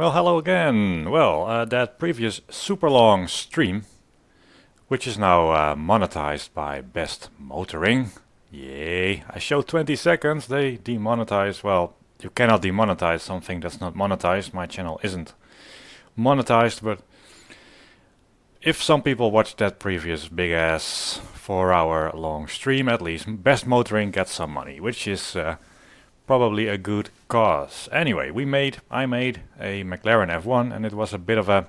Well, hello again. Well, that previous super long stream, which is now monetized by Best Motoring. Yay! I showed 20 seconds, they demonetize. Well, you cannot demonetize something that's not monetized. My channel isn't monetized, but if some people watch that previous big ass 4 hour long stream, at least Best Motoring gets some money, which is probably a good cause. Anyway, I made a McLaren F1, and it was a bit of a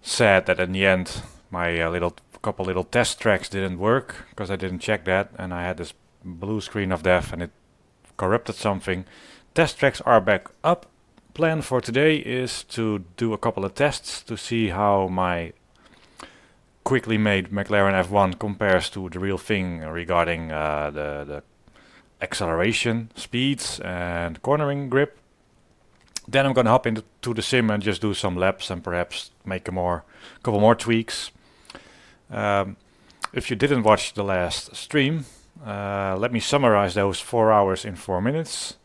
sad that in the end my couple little test tracks didn't work because I didn't check that, and I had this blue screen of death and it corrupted something. Test tracks are back up. Plan for today is to do a couple of tests to see how my quickly made McLaren F1 compares to the real thing regarding the acceleration, speeds and cornering grip. Then I'm gonna hop into the sim and just do some laps and perhaps make couple more tweaks. If you didn't watch the last stream, let me summarize those 4 hours in 4 minutes.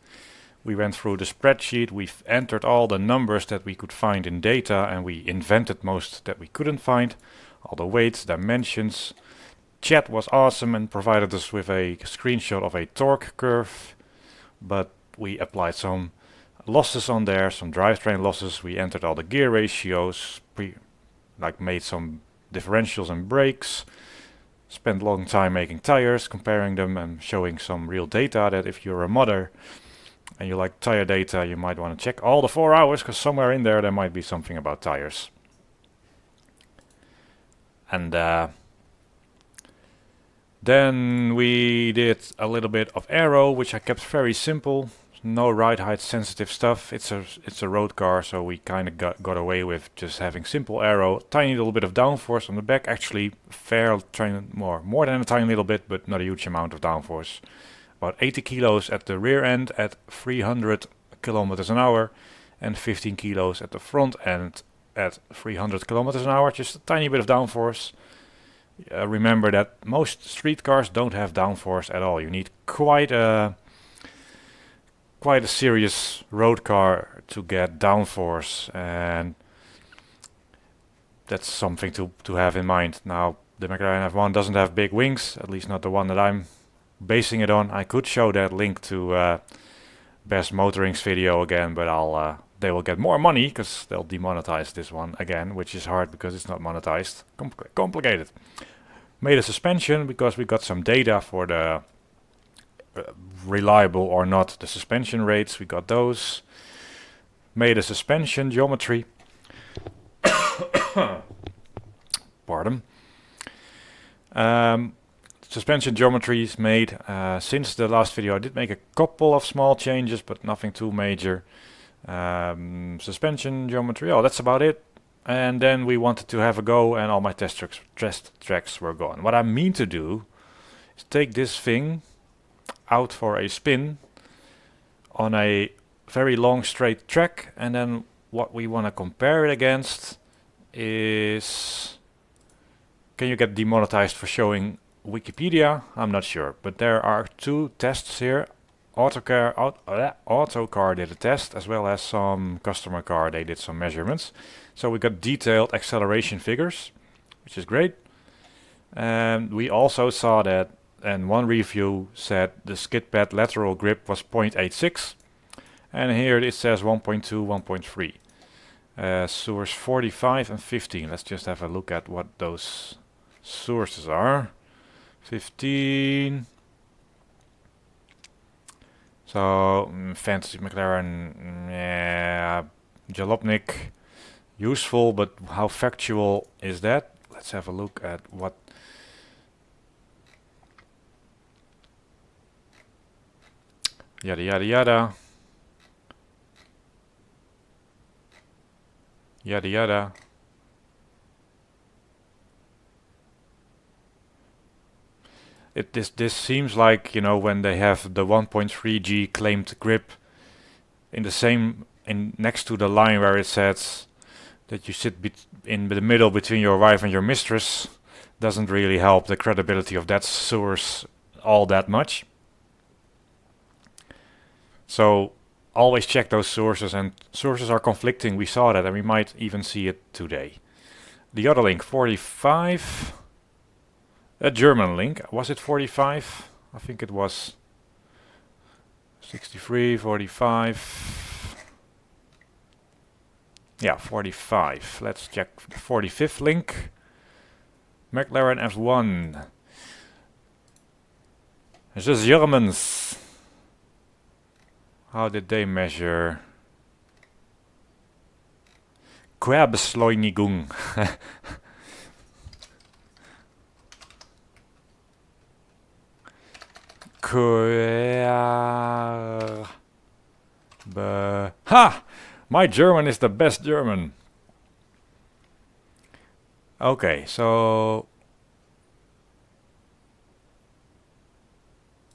We went through the spreadsheet, we've entered all the numbers that we could find in data, and we invented most that we couldn't find. All the weights, dimensions. Chat was awesome and provided us with a screenshot of a torque curve, but we applied some losses on there, some drivetrain losses. We entered all the gear ratios, made some differentials and brakes, spent a long time making tires, comparing them and showing some real data that if you're a modder and you like tire data, you might want to check all the 4 hours, because somewhere in there might be something about tires. And then we did a little bit of aero, which I kept very simple. No ride height sensitive stuff. It's a road car, so we kind of got away with just having simple aero. Tiny little bit of downforce on the back, actually more than a tiny little bit, but not a huge amount of downforce. About 80 kilos at the rear end at 300 kilometers an hour, and 15 kilos at the front end at 300 kilometers an hour. Just a tiny bit of downforce. Remember that most street cars don't have downforce at all. You need quite a serious road car to get downforce, and that's something to have in mind. Now, the McLaren F1 doesn't have big wings, at least not the one that I'm basing it on. I could show that link to Best Motoring's video again, but they will get more money because they'll demonetize this one again, which is hard because it's not monetized. Complicated. Made a suspension because we got some data for the reliable or not the suspension rates. We got those. Made a suspension geometry. Pardon. Suspension geometry is made. Since the last video I did make a couple of small changes, but nothing too major. Suspension geometry, that's about it. And then we wanted to have a go, and all my test tracks were gone. What I mean to do is take this thing out for a spin on a very long straight track, and then what we want to compare it against is... Can you get demonetized for showing Wikipedia? I'm not sure, but there are 2 tests here. Autocar did a test, as well as some customer car. They did some measurements. So we got detailed acceleration figures, which is great. And we also saw that, and one review said the skid pad lateral grip was 0.86. And here it says 1.2, 1.3. Source 45 and 15. Let's just have a look at what those sources are. 15. So, Fantasy McLaren, Jalopnik, useful, but how factual is that? Let's have a look at what... Yada yada yada. Yada yada. This seems like, when they have the 1.3G claimed grip next to the line where it says that you sit in the middle between your wife and your mistress, doesn't really help the credibility of that source all that much. So always check those sources, and sources are conflicting. We saw that, and we might even see it today. The other link, 45. A German link. Was it 45? I think it was 63, 45. Yeah, 45. Let's check the 45th link. McLaren F1. The Germans. How did they measure? Querbeschleunigung. Ha! My German is the best German. Okay, so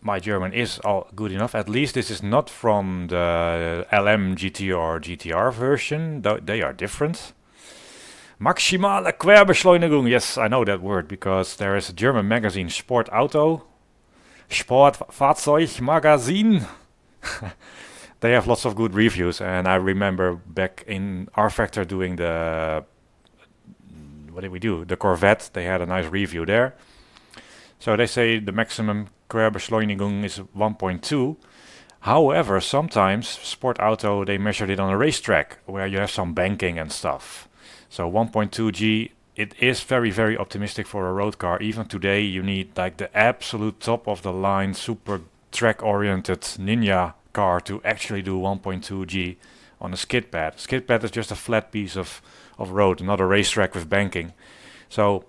my German is all good enough. At least this is not from the LM GT or GTR version. They are different. Maximale Querbeschleunigung. Yes, I know that word because there is a German magazine, Sport Auto. Sportfahrzeugmagazin. They have lots of good reviews, and I remember back in R Factor doing the... What did we do? The Corvette. They had a nice review there. So they say the maximum Querbeschleunigung is 1.2. However, sometimes Sport Auto, they measured it on a racetrack where you have some banking and stuff. So 1.2 G, it is very, very optimistic for a road car. Even today, you need like the absolute top of the line, super track-oriented Ninja car to actually do 1.2 G on a skid pad. Skid pad is just a flat piece of road, not a racetrack with banking. So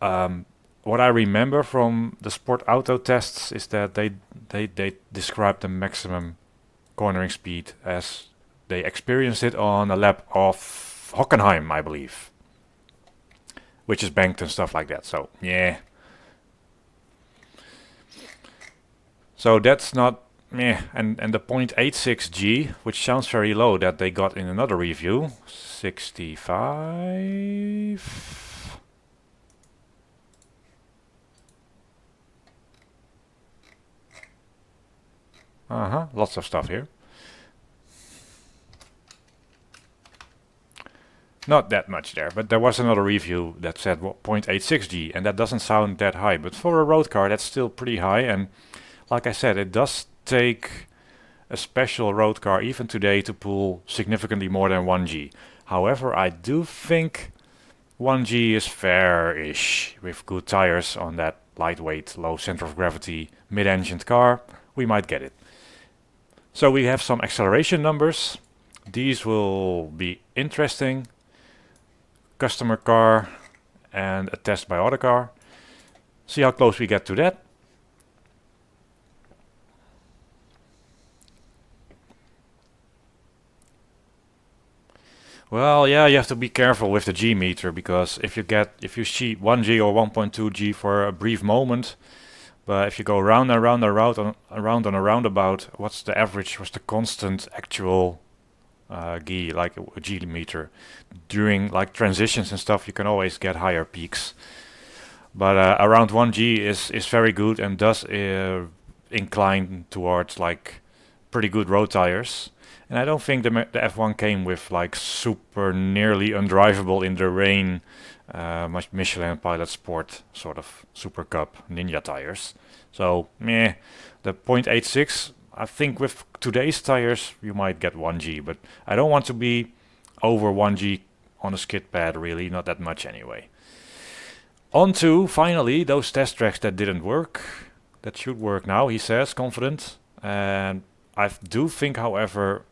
what I remember from the Sport Auto tests is that they described the maximum cornering speed as they experienced it on a lap of Hockenheim, I believe, which is banked and stuff like that. So yeah, so that's not meh. And the 0.86 G, which sounds very low, that they got in another review, 65. Lots of stuff here. Not that much there, but there was another review that said 0.86 G, and that doesn't sound that high, but for a road car that's still pretty high. And like I said, it does take a special road car even today to pull significantly more than 1 G. However, I do think 1 G is fair-ish. With good tires on that lightweight, low center of gravity, mid-engined car, we might get it. So we have some acceleration numbers. These will be interesting. Customer car and a test by other car. See how close we get to that. Well, yeah, you have to be careful with the G meter, because if you see 1 G or 1.2 G for a brief moment, but if you go round and round and round on a roundabout, what's the average? What's the constant actual G, like a G meter? During like transitions and stuff, you can always get higher peaks. But around 1 G is very good and does incline towards like pretty good road tires. And I don't think the F1 came with like super nearly undrivable in the rain Michelin Pilot Sport sort of Super Cup Ninja tires. So meh, the 0.86, I think with today's tires you might get 1 G, but I don't want to be over 1 G on a skid pad, really, not that much anyway. On to, finally, those test tracks that didn't work. That should work now, he says, confident. And I do think, however,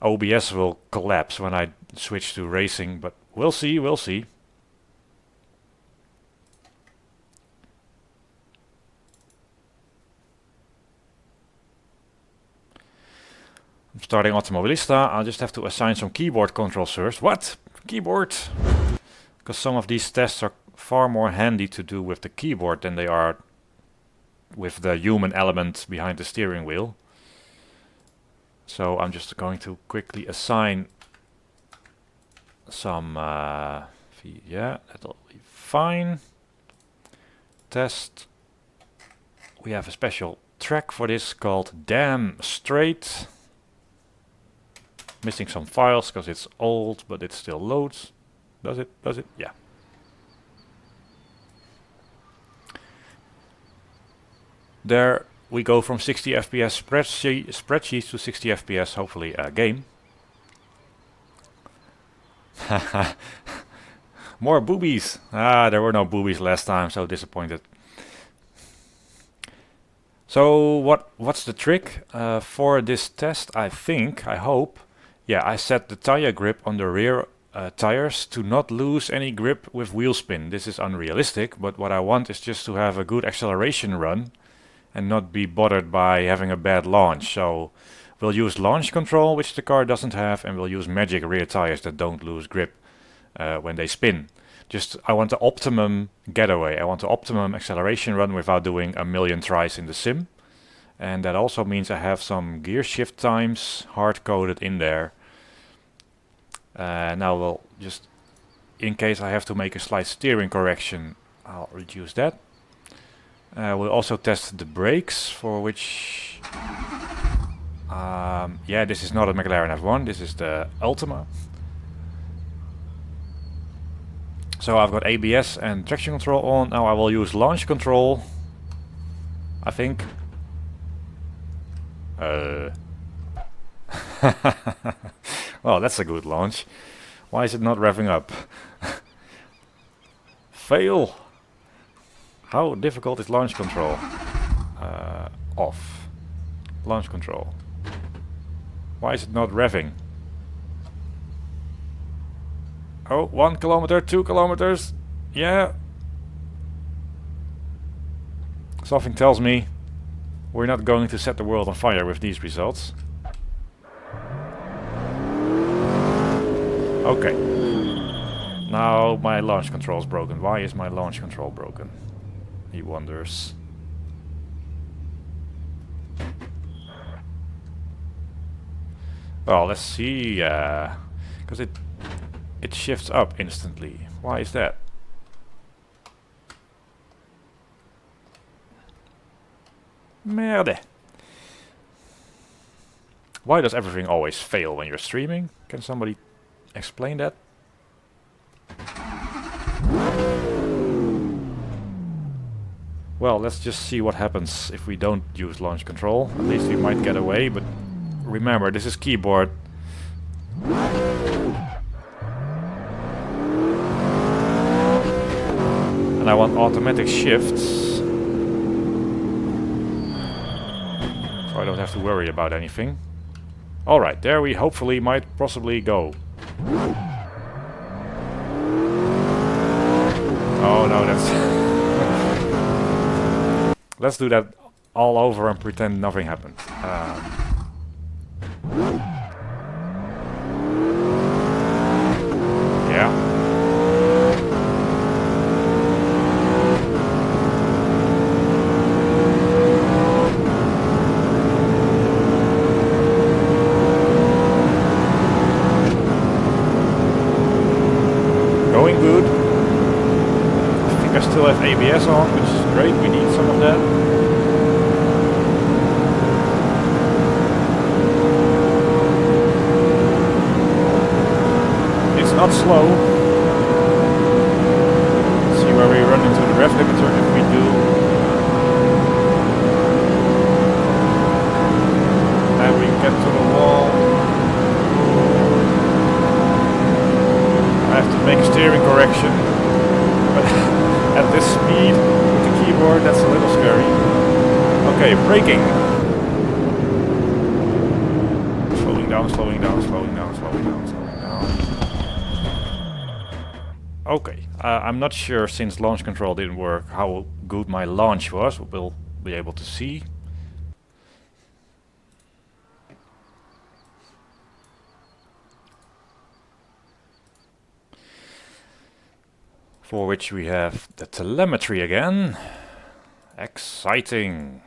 OBS will collapse when I switch to racing, but we'll see, we'll see. I'm starting Automobilista. I'll just have to assign some keyboard controls first. What? Keyboard? Because some of these tests are far more handy to do with the keyboard than they are with the human element behind the steering wheel. So I'm just going to quickly assign some, yeah, that'll be fine. Test We have a special track for this called Damn Straight. Missing some files because it's old, but it still loads. Does it? Does it? Yeah. There we go from 60 FPS spreadsheets to 60 FPS, hopefully a game. More boobies. There were no boobies last time, so disappointed. So what's the trick for this test? I hope, yeah, I set the tire grip on the rear tires to not lose any grip with wheel spin. This is unrealistic, but what I want is just to have a good acceleration run and not be bothered by having a bad launch. So we'll use launch control, which the car doesn't have, and we'll use magic rear tires that don't lose grip when they spin. I want the optimum getaway. I want the optimum acceleration run without doing a million tries in the sim. And that also means I have some gear shift times hard-coded in there. Now we'll just, in case I have to make a slight steering correction, I'll reduce that. We'll also test the brakes, for which... yeah, this is not a McLaren F1, this is the Ultima. So I've got ABS and traction control on. Now I will use launch control, I think. Well, that's a good launch. Why is it not revving up? Fail! How difficult is launch control? Off. Launch control. Why is it not revving? Oh, 1 kilometer, 2 kilometers. Yeah. Something tells me we're not going to set the world on fire with these results. Okay. Now my launch control is broken. Why is my launch control broken? He wonders. Well, let's see. Because it shifts up instantly. Why is that? Merde. Why does everything always fail when you're streaming? Can somebody explain that? Well, let's just see what happens if we don't use launch control. At least we might get away, but remember, this is keyboard. And I want automatic shifts, so I don't have to worry about anything. Alright, there we hopefully might possibly go. Oh no, that's... Let's do that all over and pretend nothing happened. Yeah. Going good. I think I still have ABS on, which is great. We need some of that. It's not slow. Let's see where we run into the rev limiter if we do. And we get to the wall. I have to make a steering correction, but at this speed with the keyboard, that's a little scary. Okay, braking. Slowing down, slowing down, slowing down, slowing down, slowing down. Okay, I'm not sure, since launch control didn't work, how good my launch was. We'll be able to see. For which we have the telemetry again. Exciting.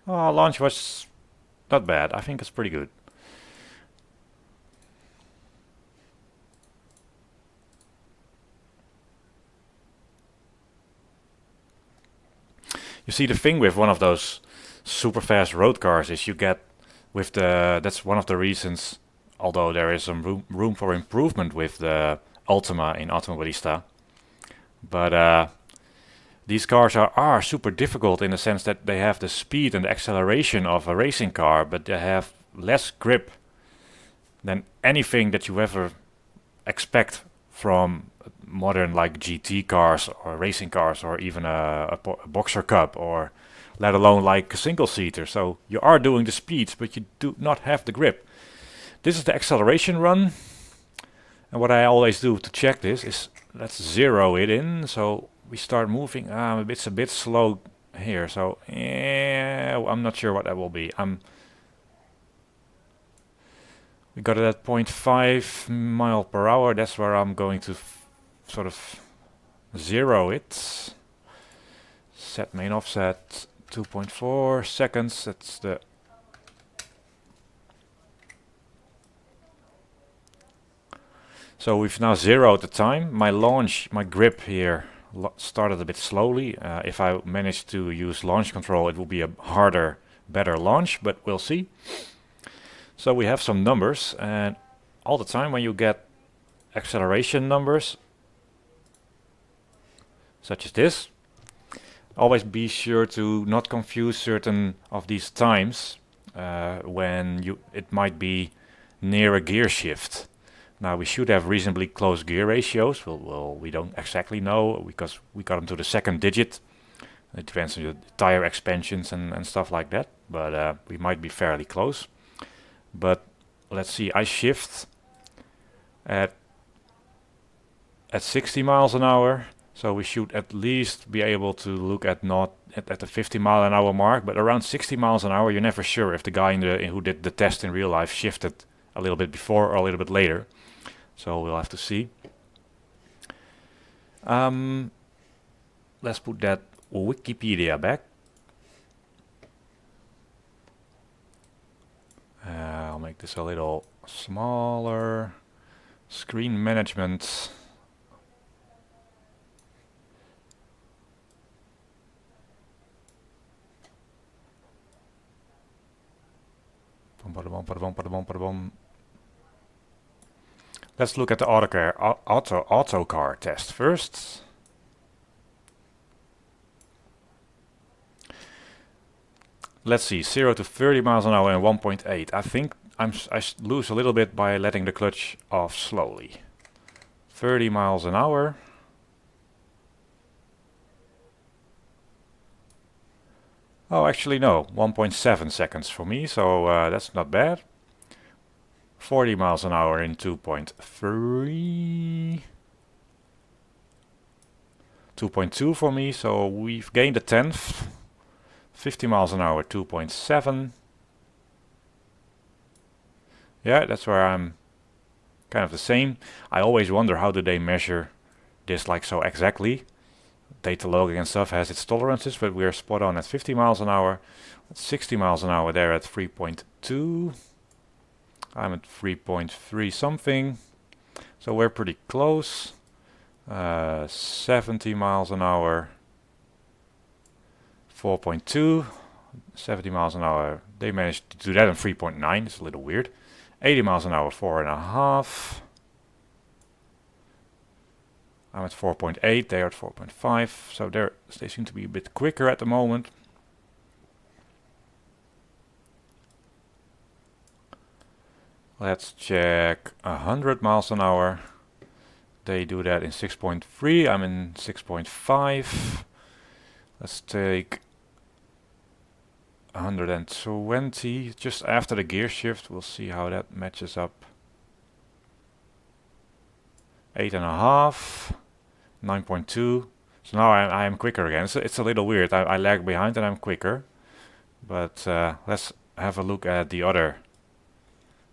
Oh, launch was not bad. I think it's pretty good. You see, the thing with one of those super fast road cars is you get with the, that's one of the reasons, although there is some room for improvement with the Ultima in Automobilista, but these cars are super difficult in the sense that they have the speed and the acceleration of a racing car, but they have less grip than anything that you ever expect from modern like GT cars or racing cars or even a boxer cup or let alone like a single seater. So you are doing the speeds, but you do not have the grip. This is the acceleration run, and what I always do to check this is let's zero it in. So we start moving. It's a bit slow here, so I'm not sure what that will be. We got it at 0.5 mile per hour. That's where I'm going to sort of zero it. Set main offset 2.4 seconds. That's the so we've now zeroed the time. My launch, my grip here started a bit slowly. If I manage to use launch control, it will be a harder, better launch, but we'll see. So we have some numbers, and all the time when you get acceleration numbers, such as this, always be sure to not confuse certain of these times when it might be near a gear shift. Now we should have reasonably close gear ratios. We don't exactly know because we got them to the second digit. It depends on the tire expansions and stuff like that, but we might be fairly close. But let's see, I shift at 60 miles an hour, so we should at least be able to look at not at the 50 mile an hour mark, but around 60 miles an hour. You're never sure if the guy who did the test in real life shifted a little bit before or a little bit later, so we'll have to see. Let's put that Wikipedia back. I'll make this a little smaller. Screen management. Let's look at the auto car test first. Let's see, 0 to 30 miles an hour in 1.8. I think I lose a little bit by letting the clutch off slowly. 30 miles an hour. Oh, actually no, 1.7 seconds for me, so that's not bad. 40 miles an hour in 2.3. 2.2 for me, so we've gained a tenth. 50 miles an hour, 2.7. Yeah, that's where I'm kind of the same. I always wonder how do they measure this like so exactly. Data logging and stuff has its tolerances, but we're spot on at 50 miles an hour. 60 miles an hour there at 3.2. I'm at 3.3 something. So we're pretty close. 70 miles an hour. 4.2, 70 miles an hour. They managed to do that in 3.9. It's a little weird. 80 miles an hour, 4.5. I'm at 4.8. They are at 4.5. So they seem to be a bit quicker at the moment. Let's check 100 miles an hour. They do that in 6.3. I'm in 6.5. Let's take 120, just after the gear shift. We'll see how that matches up. 8.5, 9.2. So now I am quicker again. So it's a little weird. I lag behind and I'm quicker. But let's have a look at the other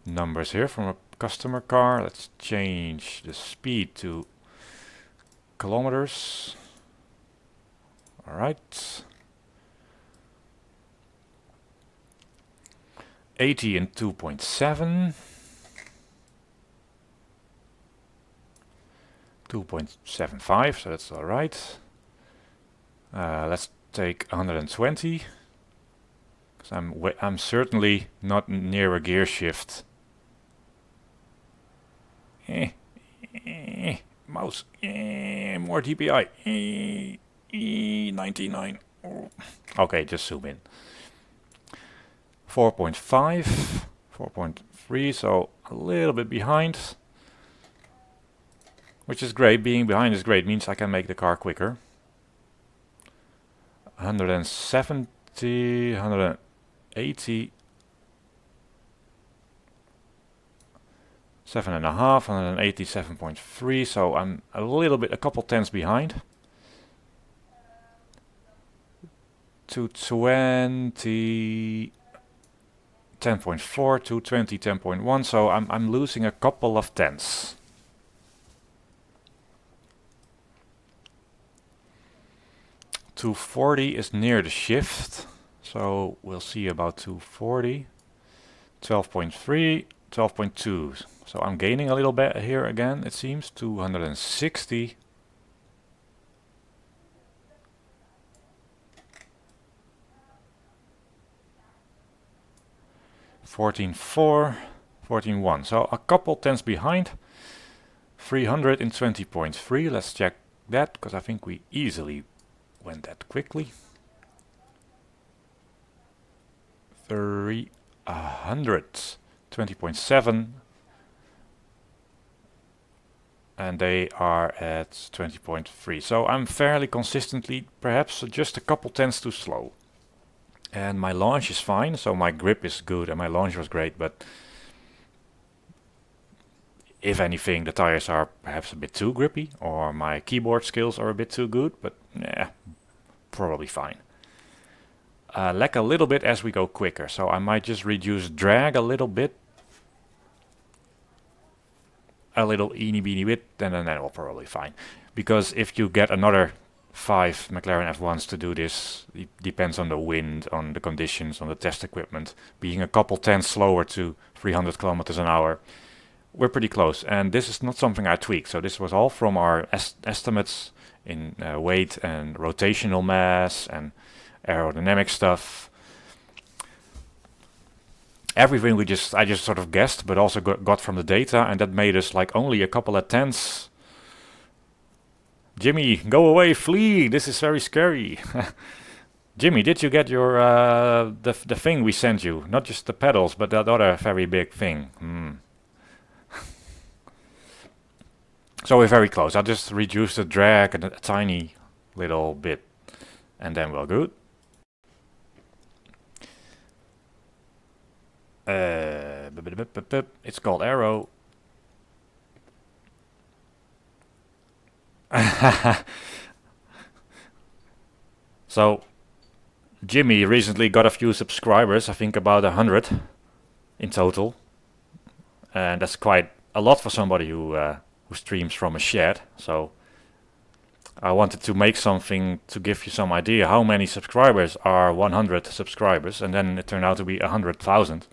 numbers here from a customer car. Let's change the speed to kilometers. All right. 80 in 2.7. 2.75, so that's all right. Let's take 120, because I'm certainly not near a gear shift. Mouse, more DPI, 99. Okay, just zoom in. 4.5, 4.3, so a little bit behind, which is great. Being behind is great, means I can make the car quicker. 170, 180, 7.5, 180, 7.3, so I'm a little bit, a couple tenths behind. 220, 10.4, 220, 10.1, so I'm losing a couple of tenths. .240 is near the shift, so we'll see about 240. 12.3, 12.2, so I'm gaining a little bit here again, it seems. 260. 14.4, 14.1, so a couple tenths behind. 300 in 20.3, let's check that, because I think we easily went that quickly. 300, 20.7, and they are at 20.3, so I'm fairly consistently, perhaps just a couple tenths too slow. And my launch is fine, so my grip is good and my launch was great, but if anything, the tires are perhaps a bit too grippy, or my keyboard skills are a bit too good, but yeah, probably fine. Lag a little bit as we go quicker, so I might just reduce drag a little bit. A little eeny beeny bit, and then that will probably fine. Because if you get another 5 McLaren F1s to do this, it depends on the wind, on the conditions, on the test equipment. Being a couple tenths slower to 300 kilometers an hour, we're pretty close. And this is not something I tweaked, so this was all from our estimates in weight and rotational mass and aerodynamic stuff. Everything I just sort of guessed, but also got from the data, and that made us like only a couple of tenths. Jimmy, go away, flee! This is very scary. Jimmy, did you get your the thing we sent you? Not just the pedals, but that other very big thing. So we're very close. I'll just reduce the drag a tiny little bit, and then we're good. It's called Aero. So Jimmy recently got a few subscribers, I think about 100 in total, and that's quite a lot for somebody who streams from a shed. So I wanted to make something to give you some idea how many subscribers are 100 subscribers, and then it turned out to be 100,000.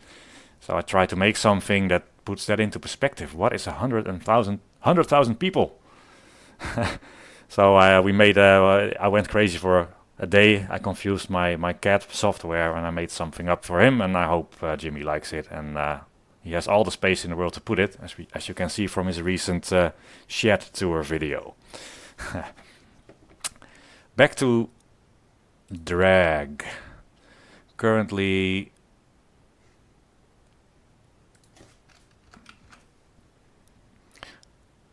So I tried to make something that puts that into perspective. What is 100,000 people? So we made. I went crazy for a day. I confused my cat software and I made something up for him. And I hope Jimmy likes it. And he has all the space in the world to put it, as you can see from his recent shed tour video. Back to drag. Currently.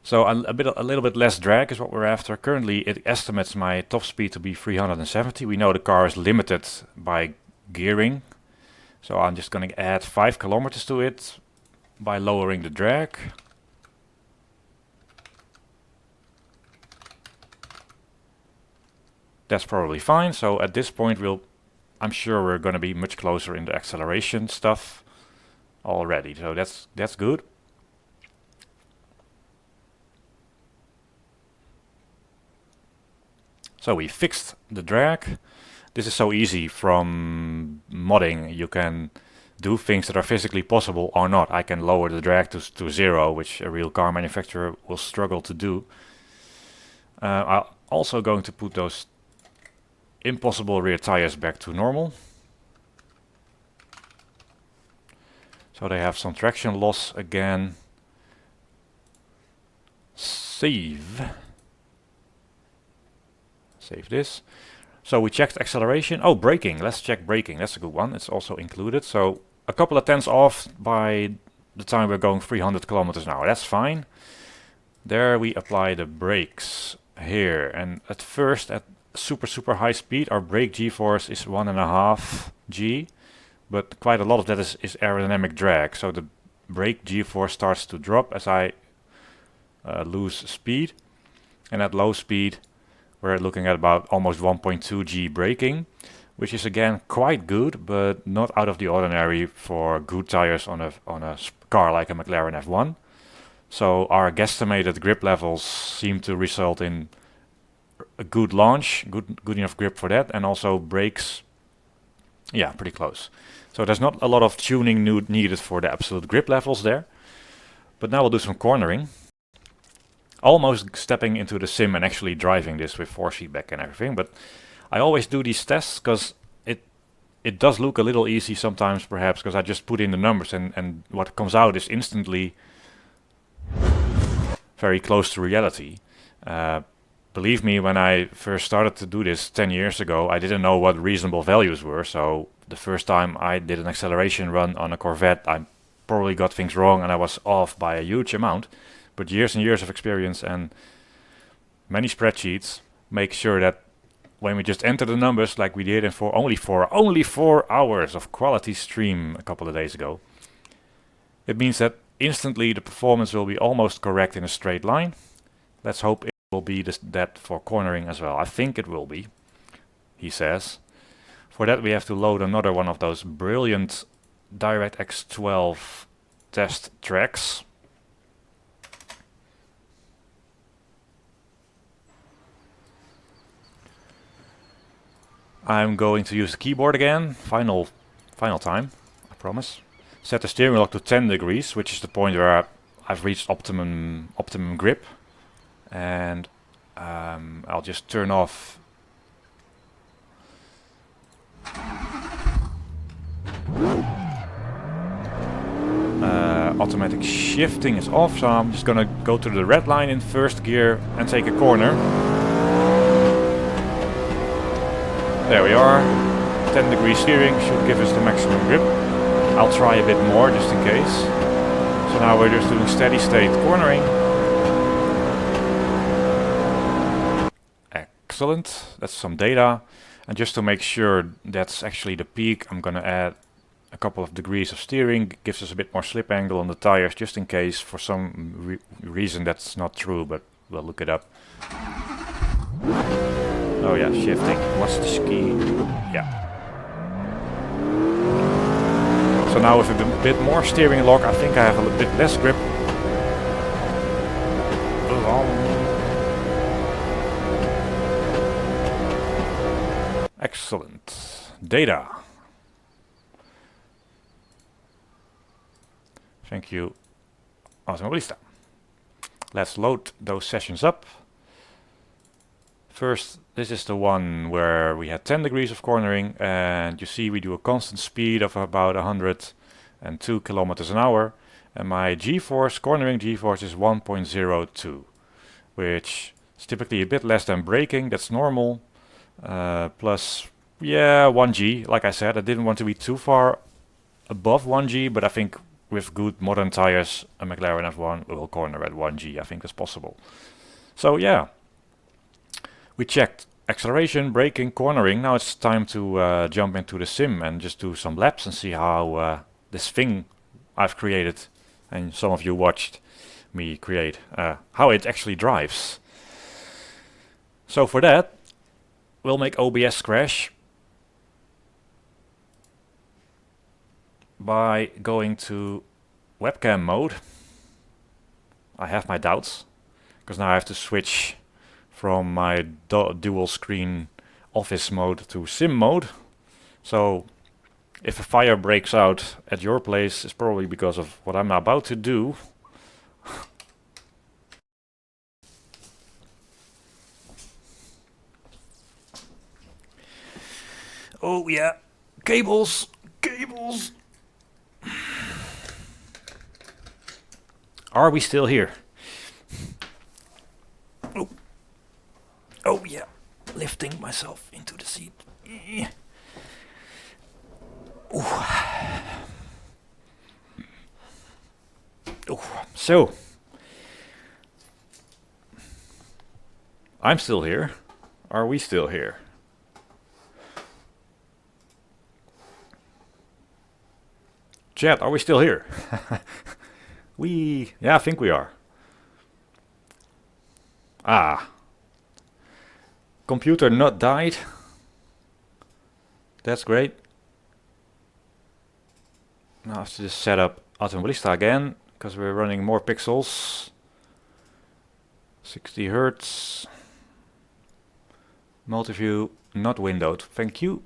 So a little bit less drag is what we're after. Currently it estimates my top speed to be 370. We know the car is limited by gearing. So I'm just going to add 5 kilometers to it by lowering the drag. That's probably fine. So at this point I'm sure we're going to be much closer in the acceleration stuff already. So that's good. So we fixed the drag. This is so easy from modding. You can do things that are physically possible or not. I can lower the drag to 0, which a real car manufacturer will struggle to do. I'm also going to put those impossible rear tires back to normal. So they have some traction loss again. Save. Save this. So we checked acceleration. Oh, braking. Let's check braking. That's a good one. It's also included. So a couple of tenths off by the time we're going 300 kilometers an hour. That's fine. There we apply the brakes here. And at first, at super high speed, our brake G-force is 1.5 G. But quite a lot of that is aerodynamic drag. So the brake G-force starts to drop as I lose speed. And at low speed, we're looking at about almost 1.2 G braking, which is again quite good, but not out of the ordinary for good tires on a car like a McLaren F1. So our guesstimated grip levels seem to result in a good launch, good enough grip for that, and also brakes, yeah, pretty close. So there's not a lot of tuning needed for the absolute grip levels there. But now we'll do some cornering. Almost stepping into the sim and actually driving this with force feedback and everything, but I always do these tests because it does look a little easy sometimes, perhaps because I just put in the numbers and what comes out is instantly very close to reality. Believe me, when I first started to do this 10 years ago, I didn't know what reasonable values were, so the first time I did an acceleration run on a Corvette, I probably got things wrong and I was off by a huge amount. But years and years of experience and many spreadsheets make sure that when we just enter the numbers like we did in only 4 hours of quality stream a couple of days ago, it means that instantly the performance will be almost correct in a straight line. Let's hope it will be that for cornering as well. I think it will be, he says. For that we have to load another one of those brilliant DirectX 12 test tracks. I'm going to use the keyboard again, final time, I promise. Set the steering lock to 10 degrees, which is the point where I've reached optimum grip. And I'll just turn off automatic shifting is off, so I'm just gonna go to the red line in first gear and take a corner. There we are. 10 degree steering should give us the maximum grip. I'll try a bit more just in case. So now we're just doing steady state cornering. Excellent. That's some data. And just to make sure that's actually the peak, I'm gonna add a couple of degrees of steering. Gives us a bit more slip angle on the tires just in case for some reason that's not true, but we'll look it up. Oh yeah, shifting. What's the ski? Yeah. So now with a bit more steering lock, I think I have a bit less grip. Excellent. Data. Thank you, Automobilista. Let's load those sessions up. First, this is the one where we had 10 degrees of cornering, and you see we do a constant speed of about 102 kilometers an hour, and my G-force, cornering G-force is 1.02, which is typically a bit less than braking. That's normal. Plus, yeah, 1G. Like I said, I didn't want to be too far above 1G, but I think with good modern tires, a McLaren F1 will corner at 1G. I think that's possible. So yeah. We checked acceleration, braking, cornering. Now it's time to jump into the sim and just do some laps and see how this thing I've created, and some of you watched me create, how it actually drives. So for that, we'll make OBS crash by going to webcam mode. I have my doubts, because now I have to switch from my dual screen office mode to sim mode. So if a fire breaks out at your place, it's probably because of what I'm about to do. Oh yeah, cables, cables. Are we still here? Oh, oh yeah, lifting myself into the seat. Ooh. Ooh. So, I'm still here. Are we still here? Chat, are we still here? Yeah, I think we are. Ah. Computer not died. That's great. Now I have to just set up Automobilista again, because we're running more pixels. 60 Hertz. Multiview not windowed. Thank you.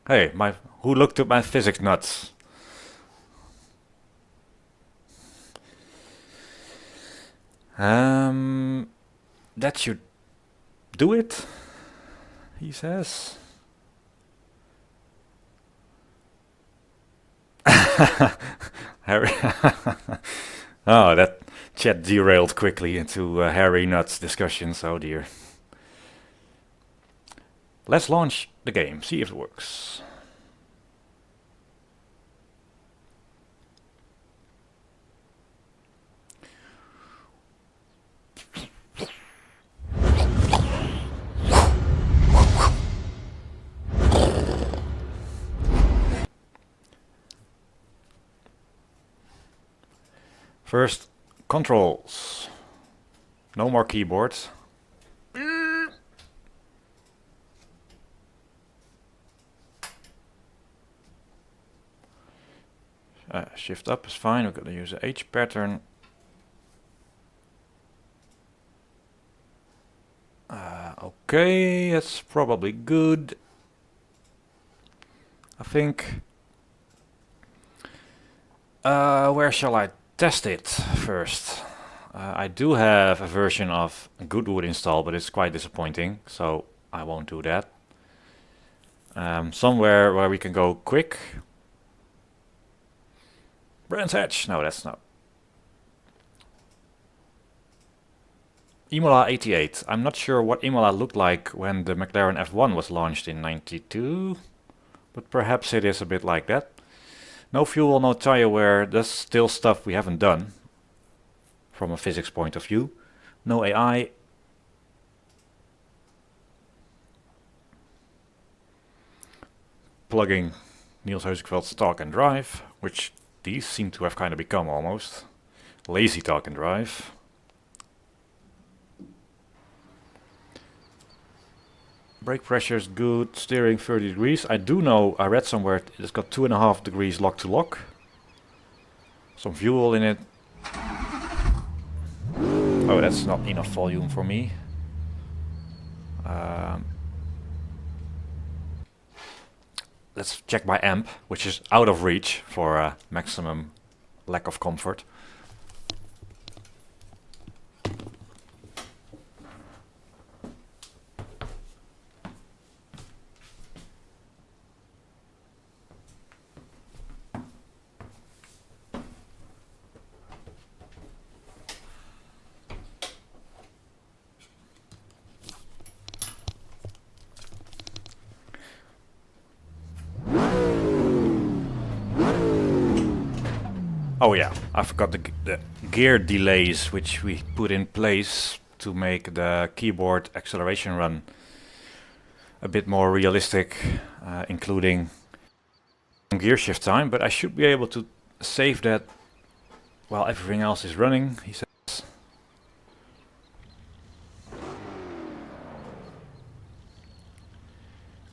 Hey, who looked at my physics nuts? That should do it, he says. Harry. Oh, that chat derailed quickly into Harry Nuts discussions. Oh dear. Let's launch the game, see if it works. First, controls. No more keyboard. Shift up is fine. We're going to use the H pattern. Okay, that's probably good. I think. Where shall I test it first? I do have a version of Goodwood installed, but it's quite disappointing, so I won't do that. Somewhere where we can go quick. Brands Hatch. No, that's not. Imola 88. I'm not sure what Imola looked like when the McLaren F1 was launched in 92, but perhaps it is a bit like that. No fuel, no tire wear. That's still stuff we haven't done from a physics point of view. No AI. Plugging Niels Heusekveld's talk and drive, which these seem to have kind of become almost. Lazy talk and drive. Brake pressure is good, steering 30 degrees. I do know, I read somewhere it's got 2.5 degrees lock to lock. Some fuel in it. Oh, that's not enough volume for me. Let's check my amp, which is out of reach for maximum lack of comfort. Oh yeah, I forgot the gear delays which we put in place to make the keyboard acceleration run a bit more realistic, including gear shift time, but I should be able to save that while everything else is running, he says.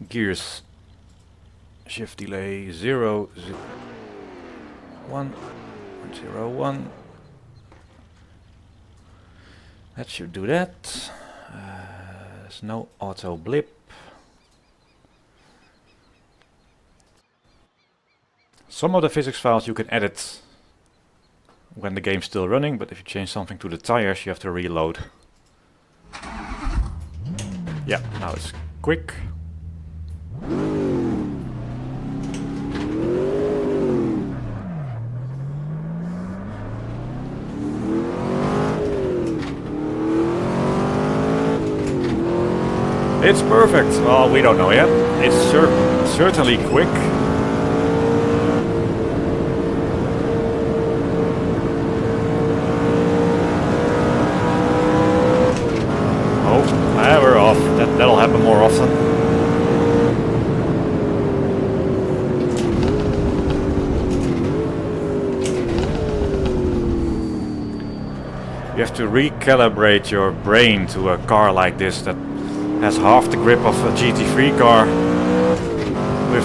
Gears shift delay 0, 1, 0, 1. That should do that. There's no auto blip. Some of the physics files you can edit when the game's still running, but if you change something to the tires, you have to reload. Yeah, now it's quick. It's perfect. Well, we don't know yet. It's certainly quick. Oh, we're off. That'll happen more often. You have to recalibrate your brain to a car like this that has half the grip of a GT3 car with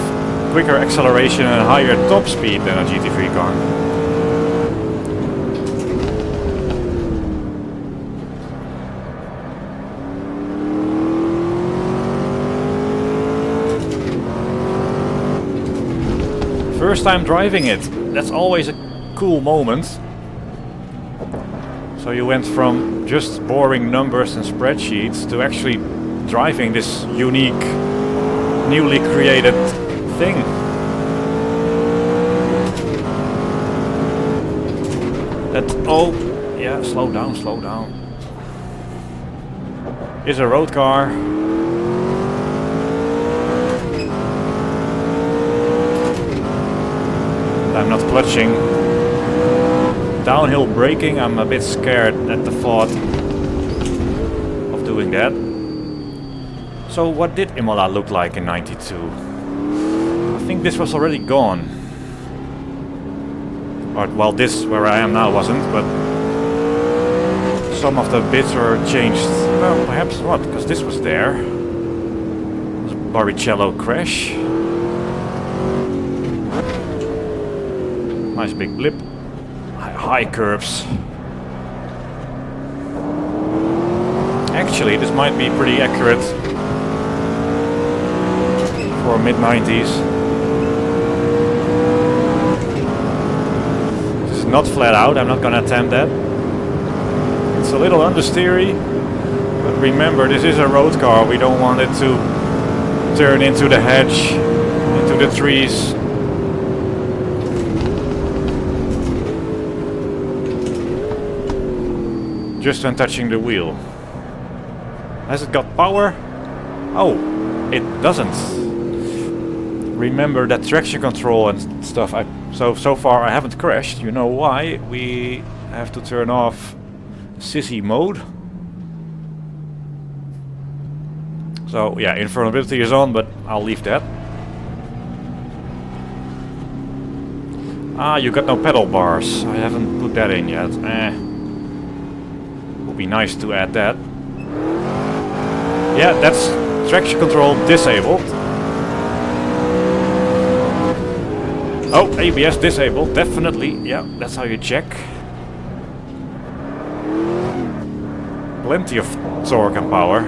quicker acceleration and higher top speed than a GT3 car. First time driving it, that's always a cool moment. So you went from just boring numbers and spreadsheets to actually driving this unique, newly created thing. Oh, yeah, slow down, slow down. Is a road car. I'm not clutching. Downhill braking, I'm a bit scared at the thought of doing that. So what did Imola look like in '92? I think this was already gone. Or, well, this where I am now wasn't, but some of the bits were changed. Well, perhaps what? Because this was there. It was a Barrichello crash. Nice big blip. High curves. Actually, this might be pretty accurate for mid-90s. This is not flat out, I'm not gonna attempt that. It's a little understeery, but remember, this is a road car. We don't want it to turn into the hedge, into the trees. Just when touching the wheel. Has it got power? Oh, it doesn't. Remember that traction control and stuff. So far I haven't crashed. You know why? We have to turn off sissy mode. So yeah, invulnerability is on, but I'll leave that. Ah, you got no pedal bars. I haven't put that in yet. Would be nice to add that. Yeah, that's traction control disabled. Oh, ABS disabled, definitely. Yeah, that's how you check. Plenty of torque and power.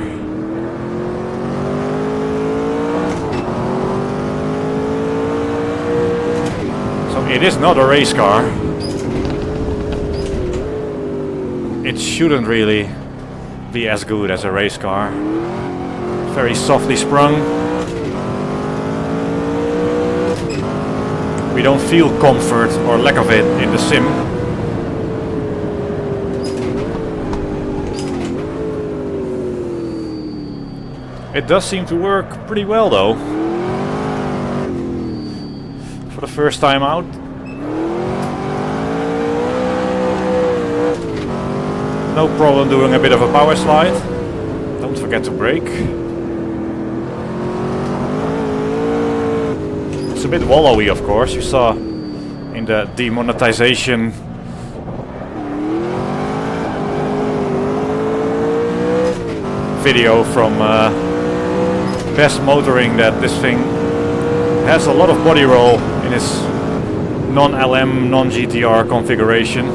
So it is not a race car. It shouldn't really be as good as a race car. Very softly sprung. We don't feel comfort or lack of it in the sim. It does seem to work pretty well though. For the first time out. No problem doing a bit of a power slide. Don't forget to brake. It's a bit wallowy, of course. You saw in the demonetization video from Best Motoring that this thing has a lot of body roll in its non-LM, non-GTR configuration.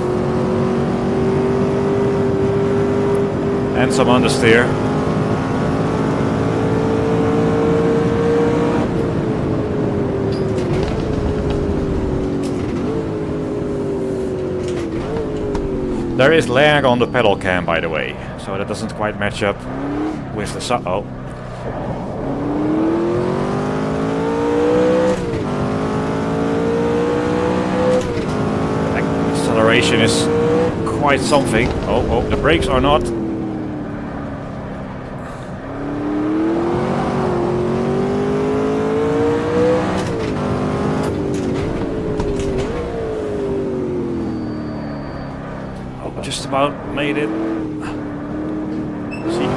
And some understeer. There is lag on the pedal cam, by the way, so that doesn't quite match up with the Acceleration is quite something. Oh, the brakes are not. Oh, just about made it. See.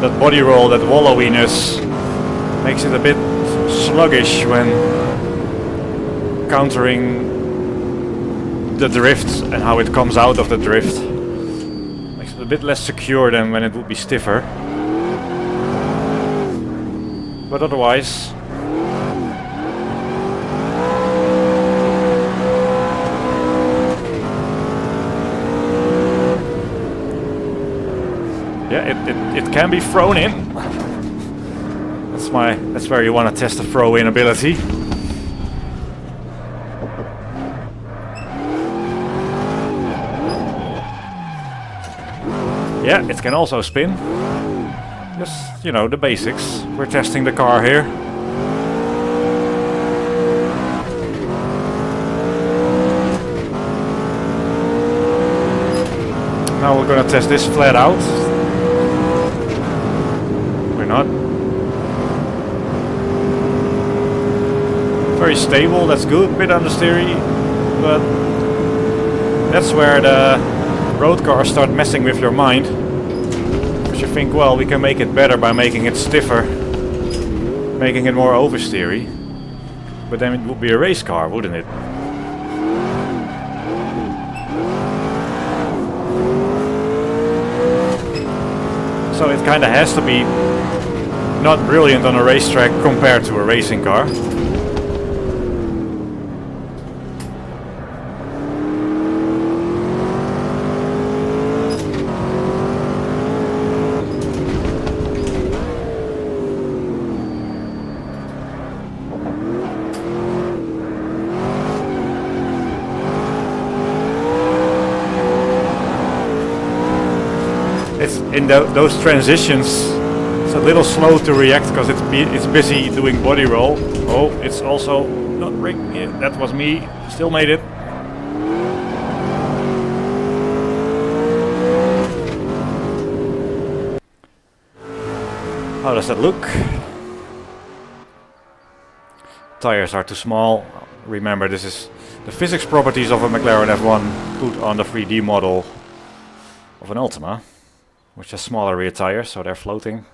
That body roll, that wallowiness, makes it a bit sluggish when countering the drift and how it comes out of the drift. Makes it a bit less secure than when it would be stiffer. But otherwise, yeah, it can be thrown in. That's where you want to test the throw-in ability. Yeah, it can also spin. Just, you know, the basics. We're testing the car here. Now we're gonna test this flat out. We're not. Very stable, that's good. Bit understeery, but that's where the road cars start messing with your mind. Because you think, well, we can make it better by making it stiffer, making it more oversteery. But then it would be a race car, wouldn't it? So it kind of has to be not brilliant on a racetrack compared to a racing car. In those transitions, it's a little slow to react because it's busy doing body roll. Oh, it's also not braking. Yeah, that was me. Still made it. How does that look? Tires are too small. Remember, this is the physics properties of a McLaren F1 put on the 3D model of an Ultima, which has smaller rear tires, so they're floating.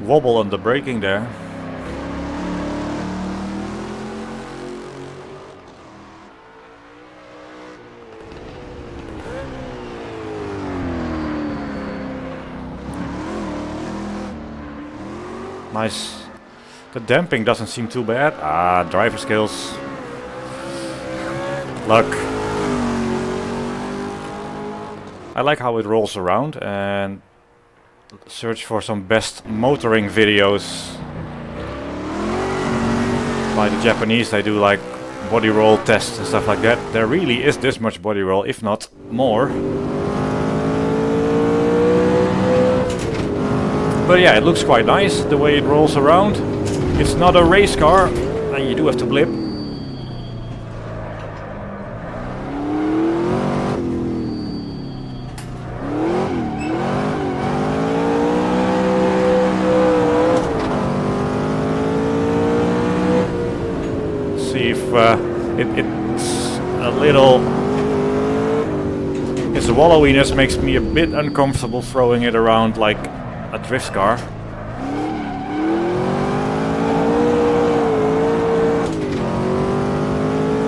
Wobble on the braking there. Nice. The damping doesn't seem too bad. Ah, driver skills. Luck. I like how it rolls around, and search for some best motoring videos by the Japanese. They do like body roll tests and stuff like that. There really is this much body roll, if not more. But yeah, it looks quite nice the way it rolls around. It's not a race car, and you do have to blip. It's a little... Its wallowiness makes me a bit uncomfortable throwing it around like a drift car.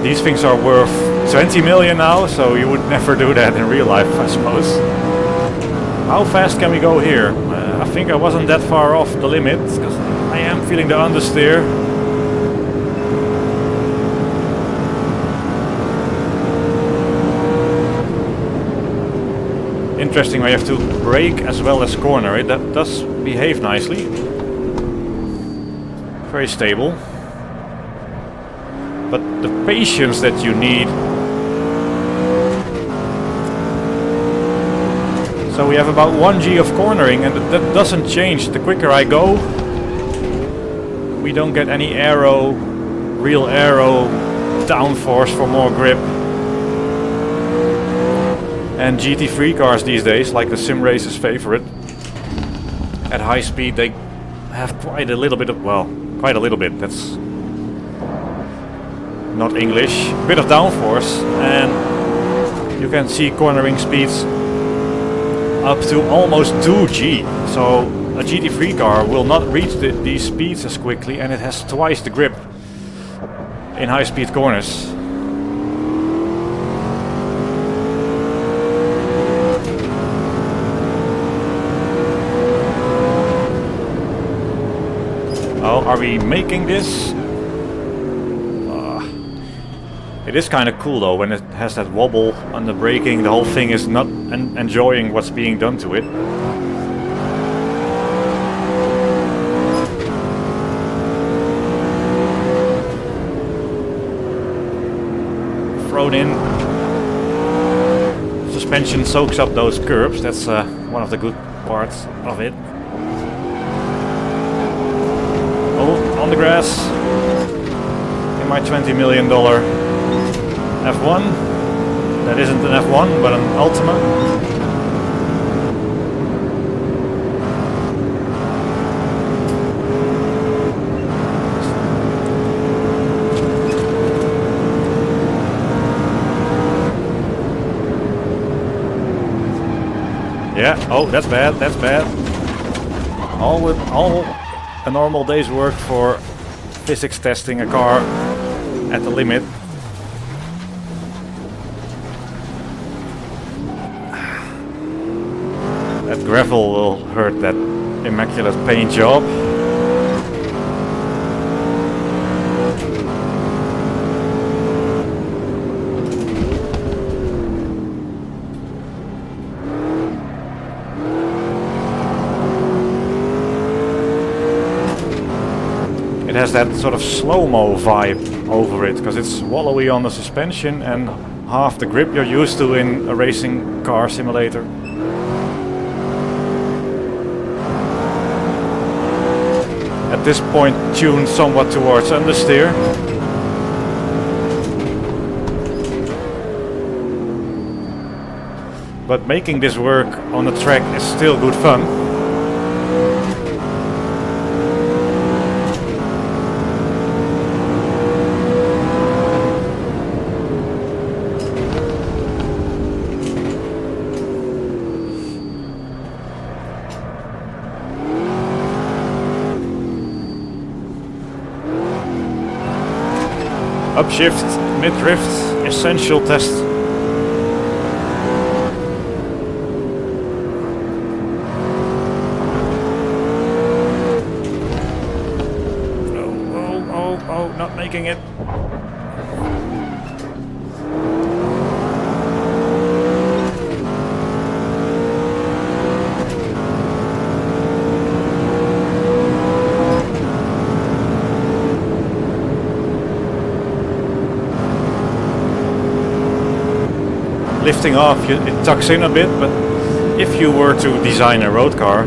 These things are worth 20 million now, so you would never do that in real life, I suppose. How fast can we go here? I think I wasn't that far off the limit, because I am feeling the understeer. Interesting, I have to brake as well as corner. It does behave nicely. Very stable. But the patience that you need. So we have about 1G of cornering, and that doesn't change. The quicker I go, we don't get any real aero downforce for more grip. And GT3 cars these days, like the sim racer's favorite, at high speed they have quite a little bit of, well, quite a little bit, that's not English, a bit of downforce, and you can see cornering speeds up to almost 2G. So a GT3 car will not reach these speeds as quickly, and it has twice the grip in high speed corners. Oh, are we making this? It is kind of cool though when it has that wobble on the braking. The whole thing is not enjoying what's being done to it. Thrown in. Suspension soaks up those curbs. That's one of the good parts of it. Oh, on the grass. In my $20 million F1. That isn't an F1, but an Ultima. Yeah, oh, that's bad, that's bad. All a normal day's work for physics testing a car at the limit. That gravel will hurt that immaculate paint job. It has that sort of slow-mo vibe over it, because it's wallowy on the suspension and half the grip you're used to in a racing car simulator. At this point tuned somewhat towards understeer. But making this work on the track is still good fun. Upshift, mid-drift, essential test. Oh, not making it. Lifting off, it tucks in a bit, but if you were to design a road car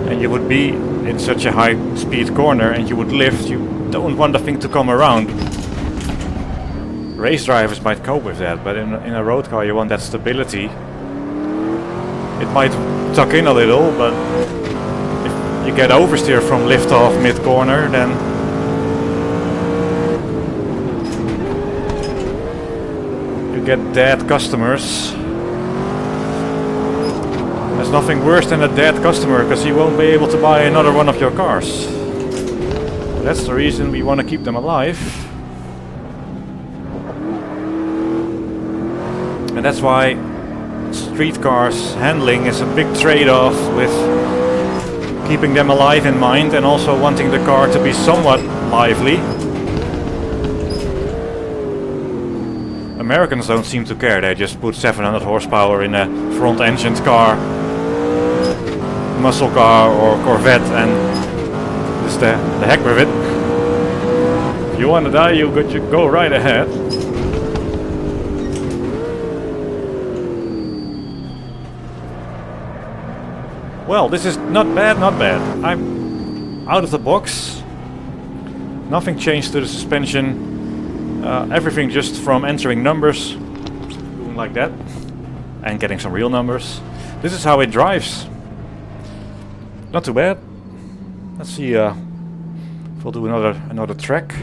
and you would be in such a high speed corner and you would lift, you don't want the thing to come around. Race drivers might cope with that, but in a road car you want that stability. It might tuck in a little, but if you get oversteer from lift off mid corner, then get dead customers. There's nothing worse than a dead customer, because he won't be able to buy another one of your cars. That's the reason we want to keep them alive. And that's why street cars handling is a big trade-off with keeping them alive in mind and also wanting the car to be somewhat lively. Americans don't seem to care, they just put 700 horsepower in a front-engined car, muscle car or Corvette, and just the heck with it. If you want to die, you go right ahead. Well, this is not bad, not bad. I'm out of the box. Nothing changed to the suspension. Everything just from entering numbers, doing like that, and getting some real numbers. This is how it drives. Not too bad. Let's see if we'll do another track.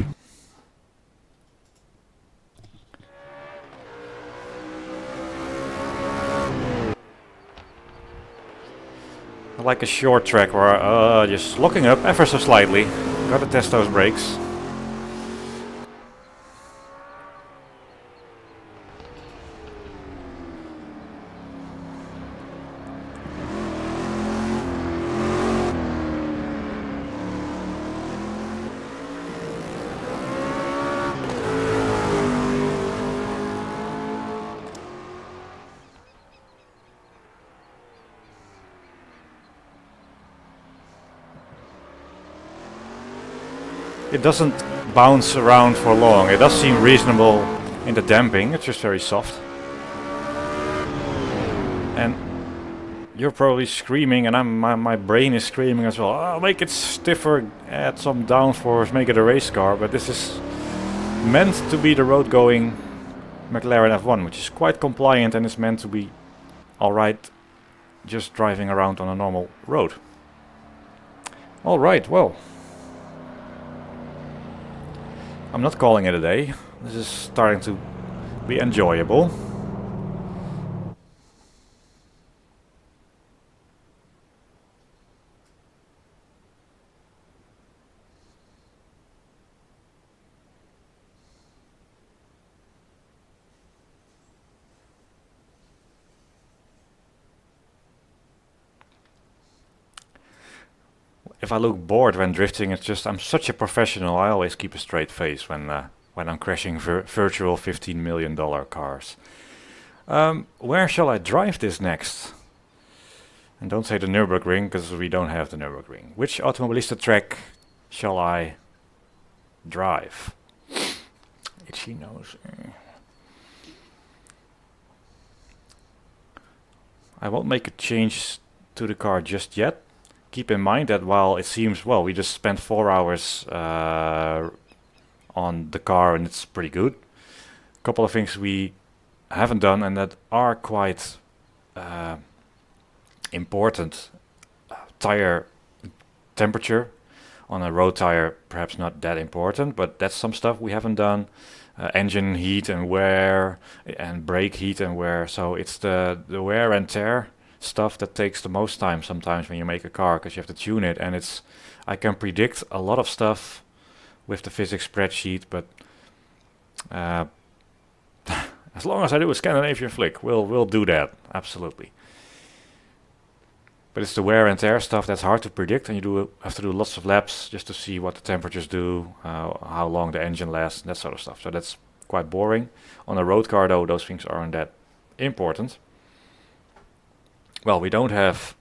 I like a short track where just locking up ever so slightly. Gotta test those brakes. It doesn't bounce around for long. It does seem reasonable in the damping. It's just very soft. And you're probably screaming, and my brain is screaming as well. Oh, make it stiffer, add some downforce, make it a race car. But this is meant to be the road-going McLaren F1, which is quite compliant and is meant to be alright just driving around on a normal road. Alright, well. I'm not calling it a day. This is starting to be enjoyable. If I look bored when drifting, it's just I'm such a professional. I always keep a straight face when I'm crashing virtual $15 million cars. Where shall I drive this next? And don't say the Nürburgring, because we don't have the Nürburgring. Which Automobilista track shall I drive? Itchy nose. I won't make a change to the car just yet. Keep in mind that while it seems, well, we just spent 4 hours on the car and it's pretty good. A couple of things we haven't done and that are quite important. Tire temperature on a road tire, perhaps not that important, but that's some stuff we haven't done. Engine heat and wear and brake heat and wear. So it's the wear and tear stuff that takes the most time sometimes when you make a car, because you have to tune it, and I can predict a lot of stuff with the physics spreadsheet, but as long as I do a Scandinavian flick, we'll do that, absolutely. But it's the wear and tear stuff that's hard to predict, and you have to do lots of laps just to see what the temperatures do, how long the engine lasts, and that sort of stuff. So that's quite boring. On a road car though, those things aren't that important. Well, we don't have...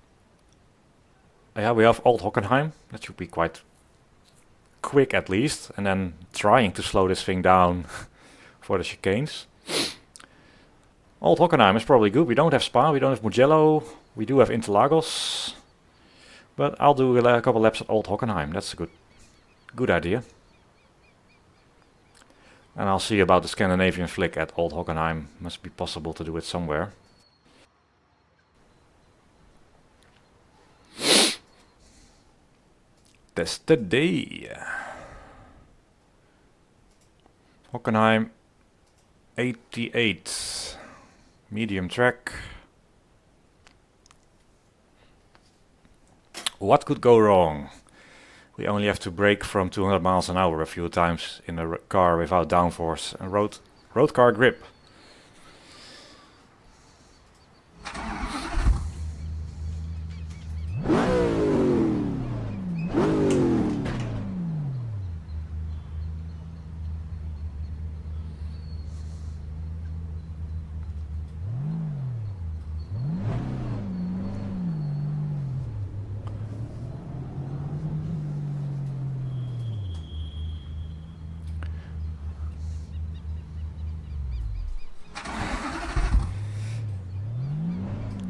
Yeah, we have Old Hockenheim. That should be quite quick at least. And then trying to slow this thing down for the chicanes. Old Hockenheim is probably good. We don't have Spa, we don't have Mugello. We do have Interlagos. But I'll do a couple laps at Old Hockenheim. That's a good idea. And I'll see about the Scandinavian flick at Old Hockenheim. Must be possible to do it somewhere. Test the day. Hockenheim 88. Medium track. What could go wrong? We only have to brake from 200 miles an hour a few times in a car without downforce and road car grip.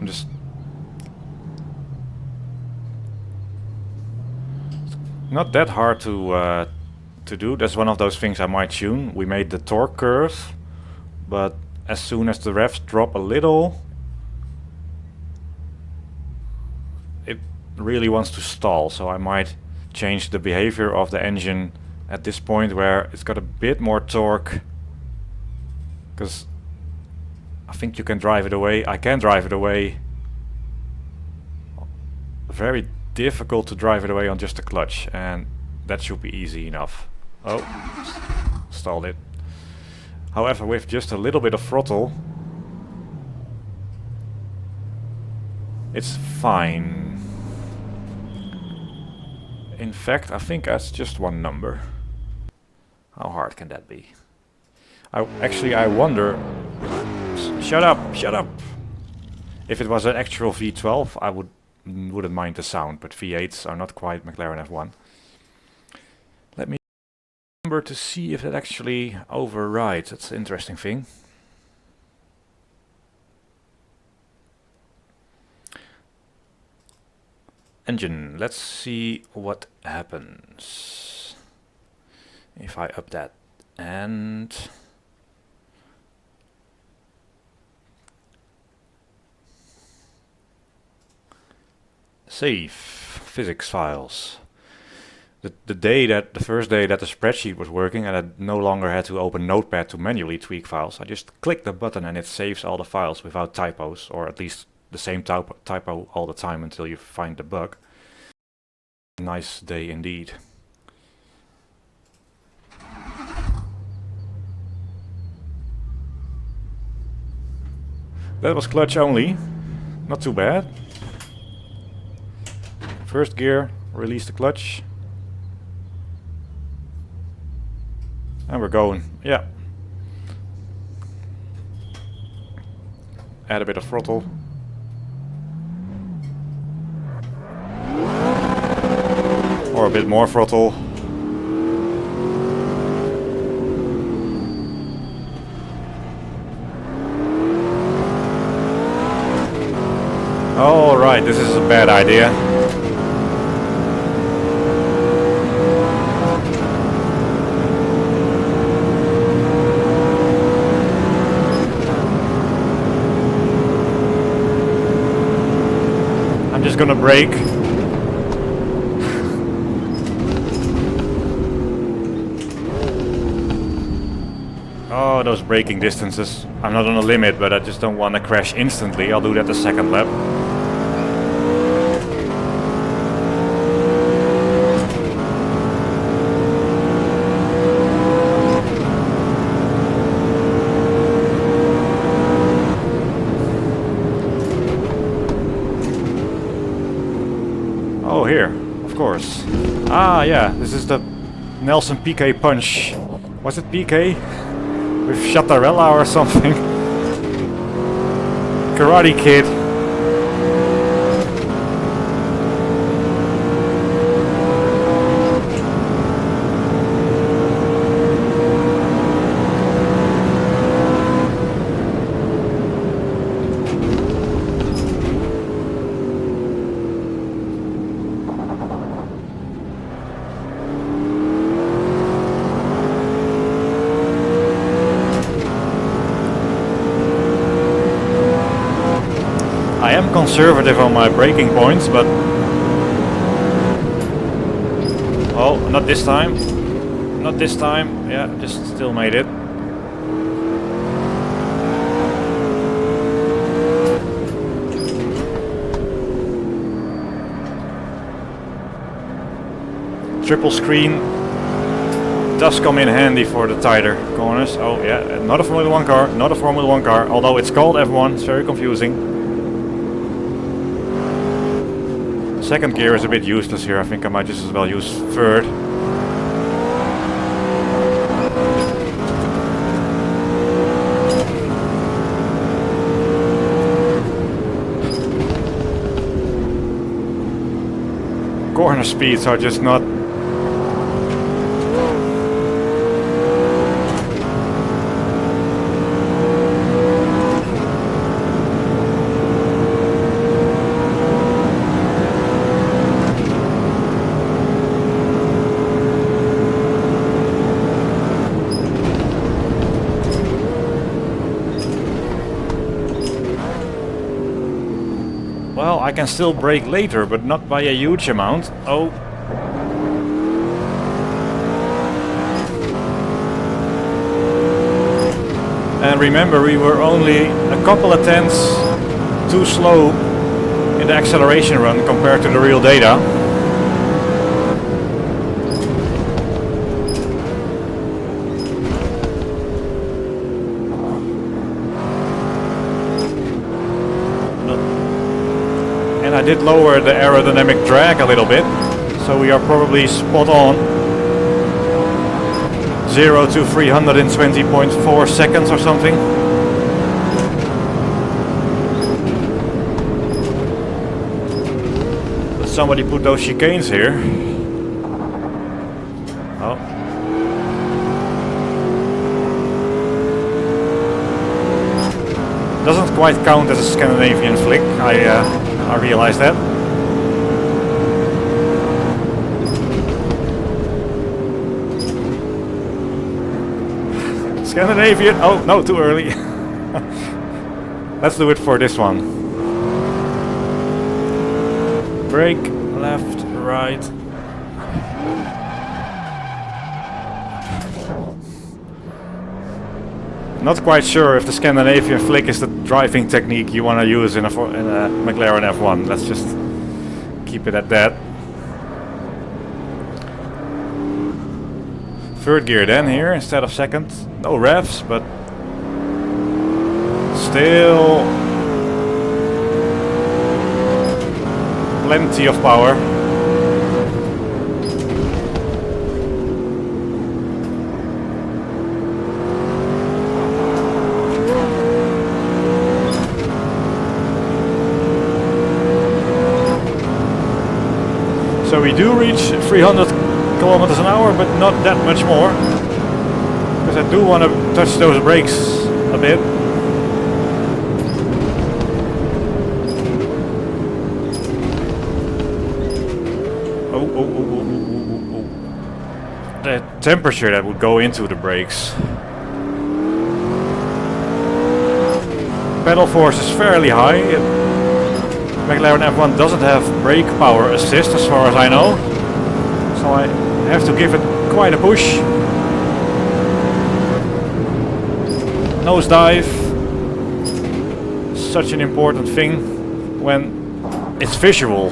I'm just... Not that hard to do. That's one of those things I might tune. We made the torque curve, but as soon as the revs drop a little, it really wants to stall. So I might change the behavior of the engine at this point where it's got a bit more torque, because I think you can drive it away. I can drive it away. Very difficult to drive it away on just a clutch, and that should be easy enough. Oh, stalled it. However, with just a little bit of throttle, it's fine. In fact, I think that's just one number. How hard can that be? I wonder... Shut up! Shut up! If it was an actual V12, I wouldn't mind the sound, but V8s are not quite McLaren F1. Let me remember to see if that actually overrides. That's an interesting thing. Engine. Let's see what happens if I up that. And save physics files. The first day that the spreadsheet was working and I no longer had to open Notepad to manually tweak files, I just click the button and it saves all the files without typos, or at least the same typo all the time until you find the bug. Nice day indeed. That was clutch only, not too bad. First gear, release the clutch. And we're going, yeah. Add a bit of throttle. Or a bit more throttle. All right, this is a bad idea. I'm just gonna brake. Oh, those braking distances. I'm not on a limit, but I just don't want to crash instantly. I'll do that the second lap. Oh, here, of course. Ah, yeah, this is the Nelson Piquet punch. Was it Piquet? With Chattarella or something? Karate Kid. I am conservative on my braking points, but... Oh, not this time. Not this time. Yeah, just still made it. Triple screen does come in handy for the tighter corners. Oh yeah, not a Formula 1 car, not a Formula 1 car, although it's called F1, it's very confusing. Second gear is a bit useless here. I think I might just as well use third. Corner speeds are just not... Well, I can still brake later, but not by a huge amount. Oh. And remember, we were only a couple of tenths too slow in the acceleration run compared to the real data. And I did lower the aerodynamic drag a little bit, so we are probably spot on. 0 to 320.4 seconds or something. But somebody put those chicanes here. Oh. Doesn't quite count as a Scandinavian flick, I realize that. Scandinavian! Oh, no, too early. Let's do it for this one. Brake, left, right. Not quite sure if the Scandinavian flick is the driving technique you want to use in a McLaren F1. Let's just keep it at that. Third gear then here instead of second. No revs, but still plenty of power. So we do reach 300 kilometers an hour, but not that much more. Because I do want to touch those brakes a bit. Oh. The temperature that would go into the brakes. Pedal force is fairly high. McLaren F1 doesn't have brake power assist as far as I know. So I have to give it quite a push. Nosedive. Such an important thing when it's visual.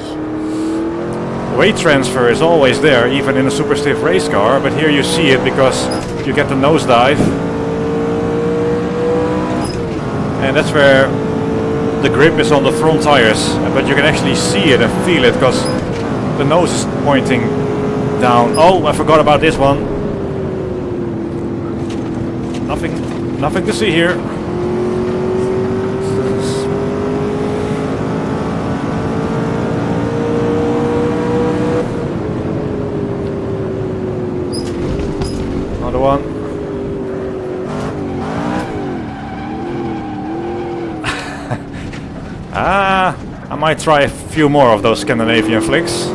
Weight transfer is always there, even in a super stiff race car, but here you see it because you get the nosedive. And that's where the grip is on the front tires, but you can actually see it and feel it because the nose is pointing down. Oh, I forgot about this one. Nothing to see here. Another one. I might try a few more of those Scandinavian flicks.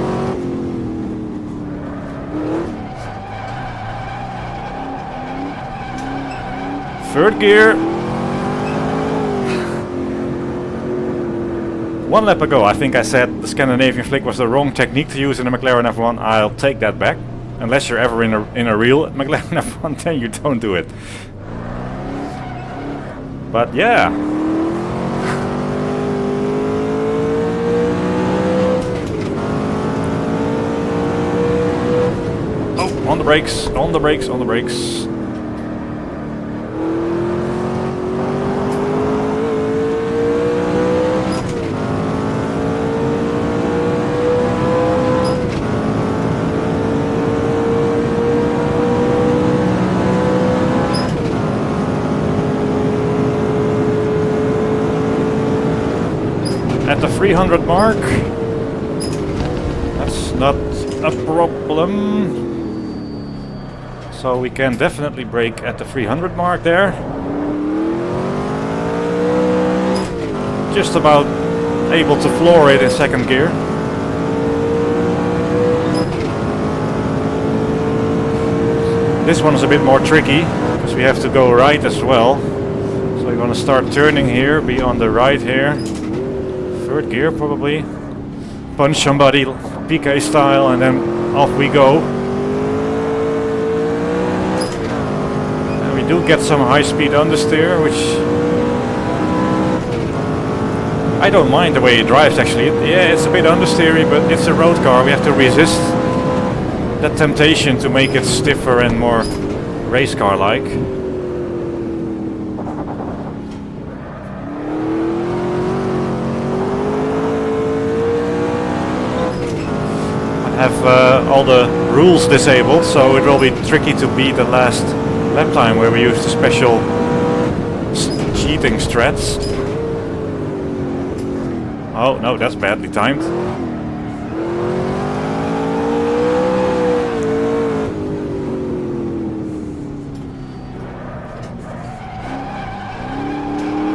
Third gear. One lap ago I think I said the Scandinavian flick was the wrong technique to use in a McLaren F1. I'll take that back. Unless you're ever in a real McLaren F1, then you don't do it. But yeah. On the brakes, on the brakes, on the brakes. At the 300 mark. That's not a problem. So we can definitely brake at the 300 mark there. Just about able to floor it in second gear. This one is a bit more tricky because we have to go right as well. So we want to start turning here, be on the right here. third gear probably. Punch somebody PK style and then off we go. And we do get some high speed understeer, which I don't mind the way it drives actually. Yeah, it's a bit understeery, but it's a road car. We have to resist that temptation to make it stiffer and more race car like. Have all the rules disabled, so it will be tricky to beat the last lap time where we use the special cheating strats. Oh no, that's badly timed.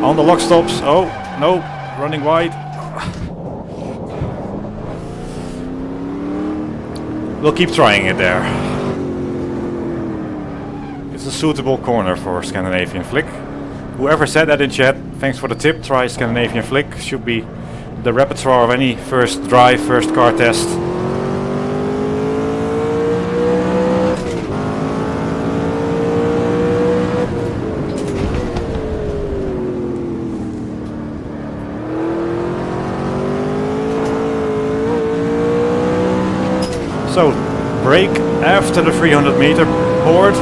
On the lock stops. Oh no, running wide. We'll keep trying it there. It's a suitable corner for Scandinavian Flick. Whoever said that in chat, thanks for the tip. Try Scandinavian Flick. Should be the repertoire of any first drive, first car test. So, brake after the 300 meter board.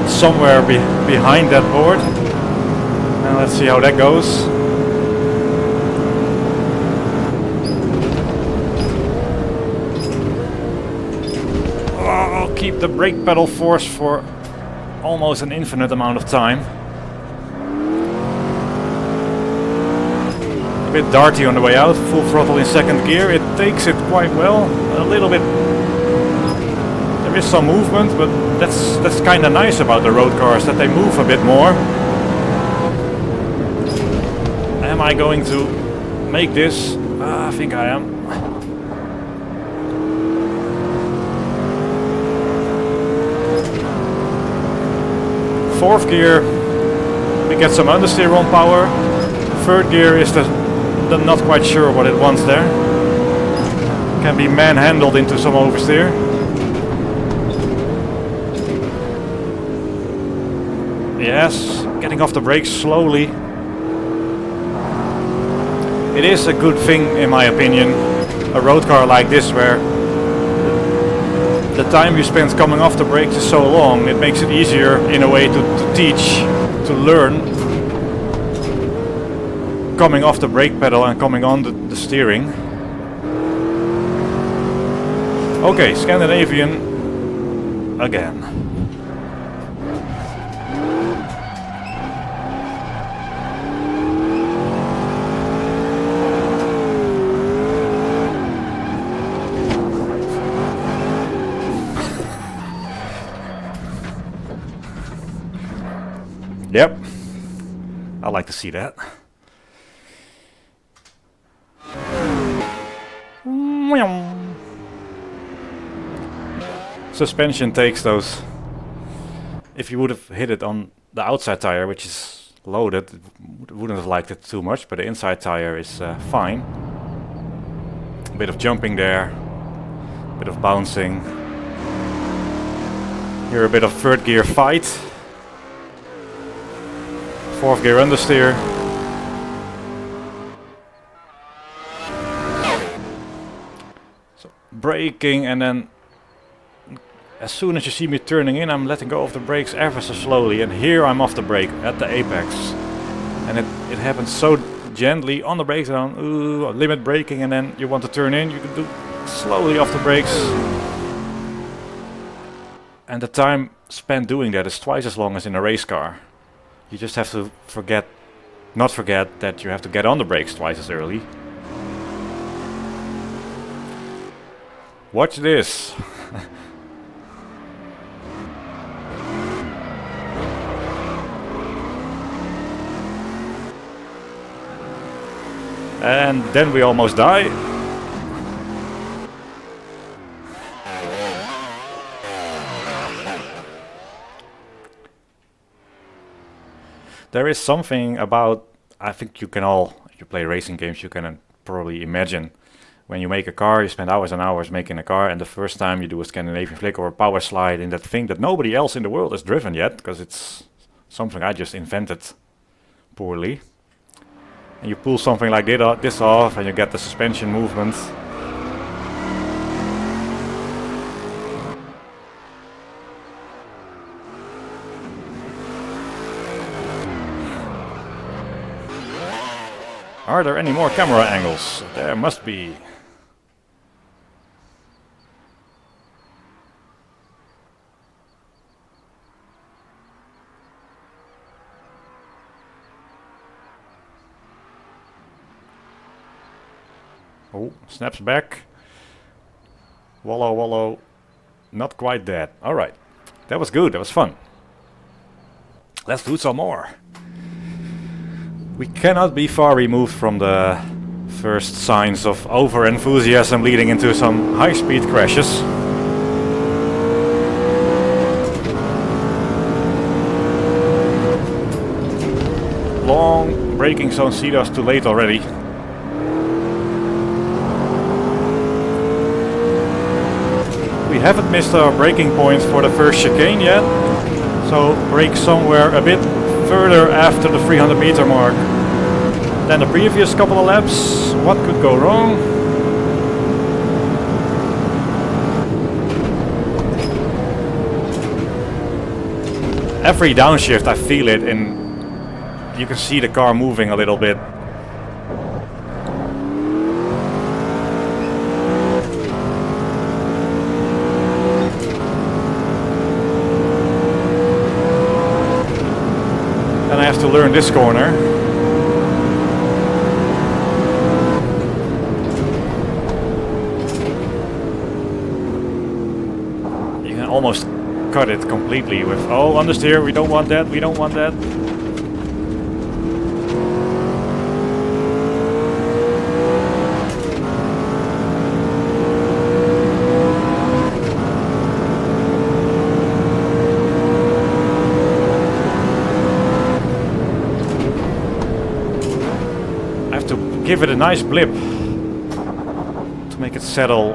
Somewhere behind that board. And let's see how that goes. Oh, I'll keep the brake pedal force for almost an infinite amount of time. Bit darty on the way out, full throttle in second gear. It takes it quite well, a little bit. There is some movement, but that's kind of nice about the road cars, that they move a bit more. Am I going to make this? I think I am. Fourth gear, we get some understeer on power. Third gear is the not quite sure what it wants there. Can be manhandled into some oversteer. Yes, getting off the brakes slowly. It is a good thing, in my opinion, a road car like this, where the time you spend coming off the brakes is so long. It makes it easier in a way to teach, to learn. Coming off the brake pedal and coming on the steering. Okay, Scandinavian again. Yep, I like to see that. Suspension takes those. If you would have hit it on the outside tire, which is loaded, wouldn't have liked it too much, but the inside tire is fine. A bit of jumping there, a bit of bouncing. Here a bit of third gear fight. Fourth gear understeer. So braking, and then as soon as you see me turning in, I'm letting go of the brakes ever so slowly, and here I'm off the brake at the apex. And it happens so gently on the brake zone. Ooh, limit braking, and then you want to turn in, you can do slowly off the brakes. And the time spent doing that is twice as long as in a race car. You just have to not forget that you have to get on the brakes twice as early. Watch this. And then we almost die. There is something about, I think you can all, if you play racing games, you can probably imagine when you make a car, you spend hours and hours making a car, and the first time you do a Scandinavian flick or a power slide in that thing that nobody else in the world has driven yet, because it's something I just invented poorly. And you pull something like this off, and you get the suspension movement. Are there any more camera angles? There must be. Oh, snaps back. Wallow, wallow. Not quite dead. Alright. That was good, that was fun. Let's do some more. We cannot be far removed from the first signs of over-enthusiasm leading into some high-speed crashes. Long braking zone see us too late already. We haven't missed our braking point for the first chicane yet, so brake somewhere a bit further after the 300 meter mark than the previous couple of laps. What could go wrong? Every downshift I feel it, and you can see the car moving a little bit. And I have to learn this corner. You can almost cut it completely with, oh, understeer, we don't want that, we don't want that. Give it a nice blip to make it settle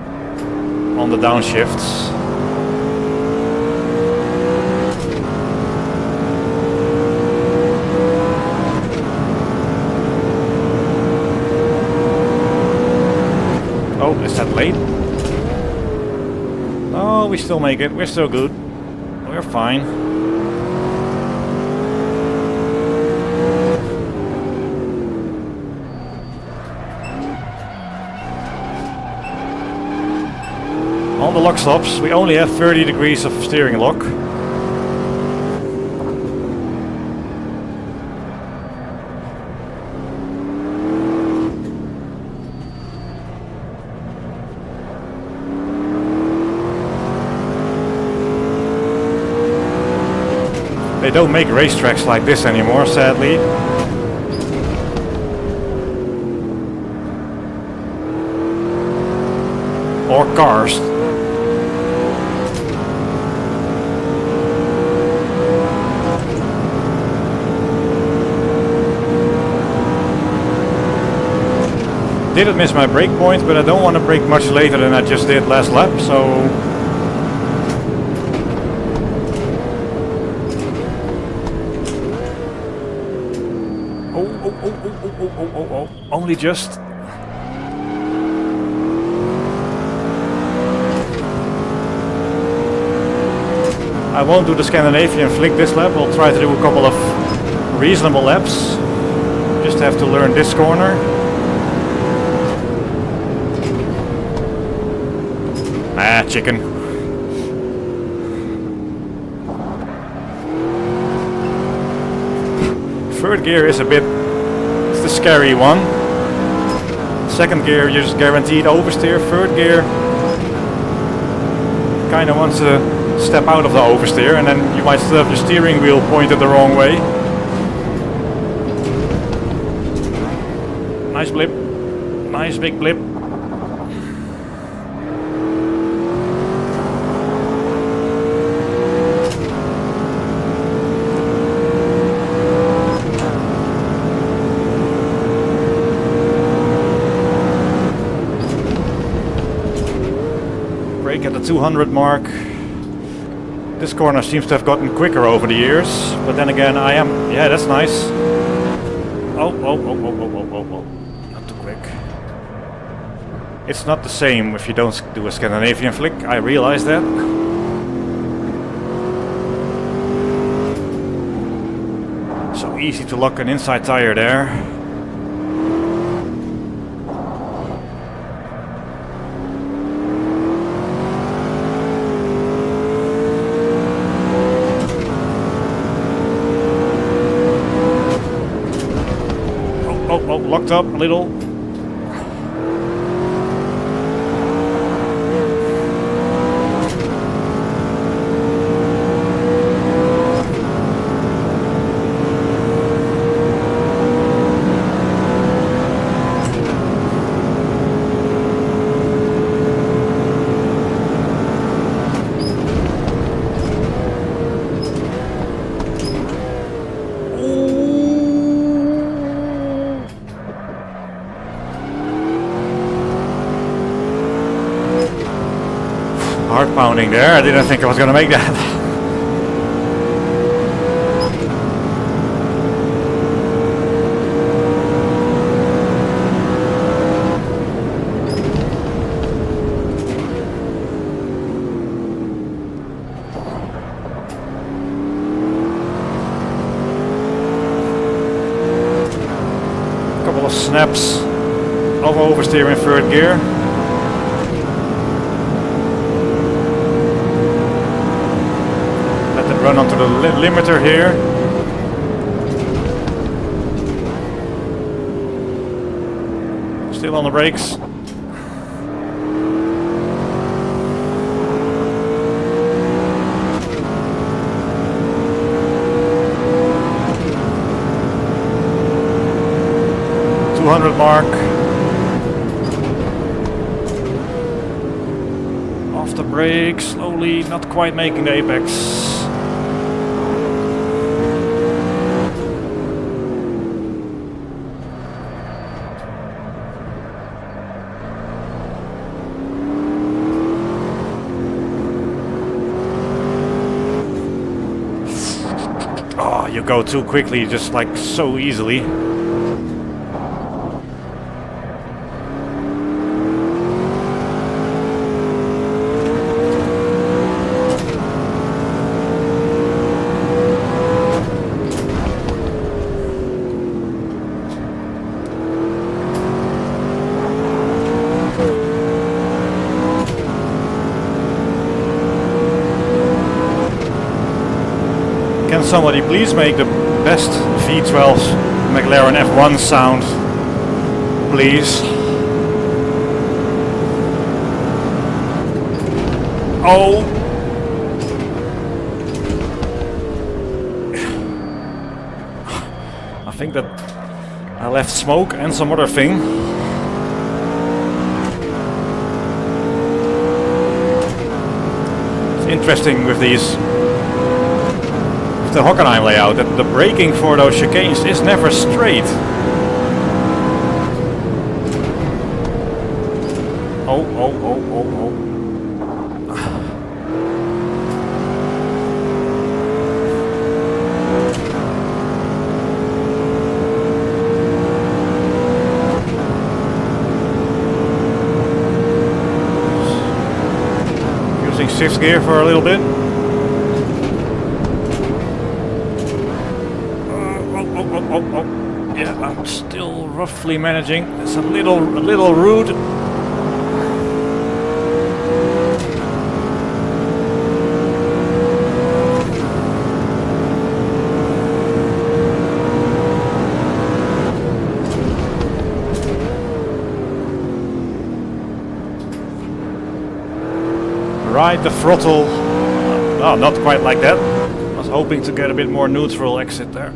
on the downshifts. Oh, is that late? No, we still make it. We're still good. We're fine. On the lock stops, we only have 30 degrees of steering lock. They don't make racetracks like this anymore, sadly. Or cars. Didn't miss my brake point, but I don't want to brake much later than I just did last lap, so... Oh, only just... I won't do the Scandinavian flick this lap, I'll try to do a couple of reasonable laps. Just have to learn this corner. Ah, chicken. Third gear is a bit... it's the scary one. Second gear you're just guaranteed oversteer. Third gear kinda wants to step out of the oversteer, and then you might still have your steering wheel pointed the wrong way. Nice blip. Nice big blip. 200 mark. This corner seems to have gotten quicker over the years, but then again I am... Yeah, that's nice. Oh, not too quick. It's not the same if you don't do a Scandinavian flick, I realize that. So easy to lock an inside tire there. Oh, locked up a little. Heart pounding there, I didn't think I was gonna make that. Couple of snaps of oversteer in third gear. Run onto the limiter here. Still on the brakes. .200 mark. Off the brake, slowly, not quite making the apex. You go too quickly, just like so easily. Can somebody please make the best V12 McLaren F1 sound, please? Oh! I think that I left smoke and some other thing. It's interesting with these the Hockenheim layout that the braking for those chicanes is never straight. Oh. Using 6th gear for a little bit. Oh, yeah, I'm still roughly managing. It's a little rude. Right, the throttle. Oh, not quite like that. I was hoping to get a bit more neutral exit there.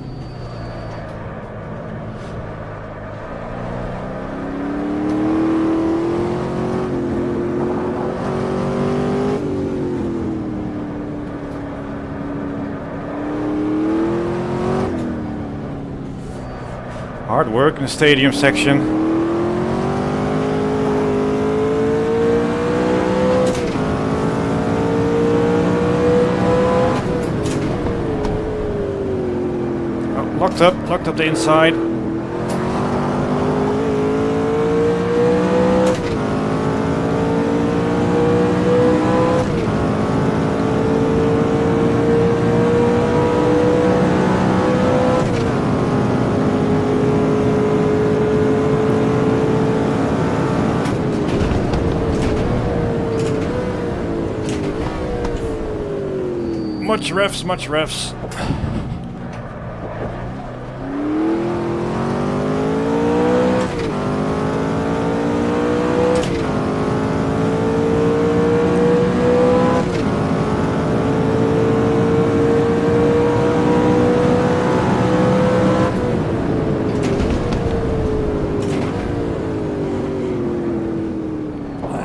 Hard work in the stadium section. Locked up the inside. Much revs.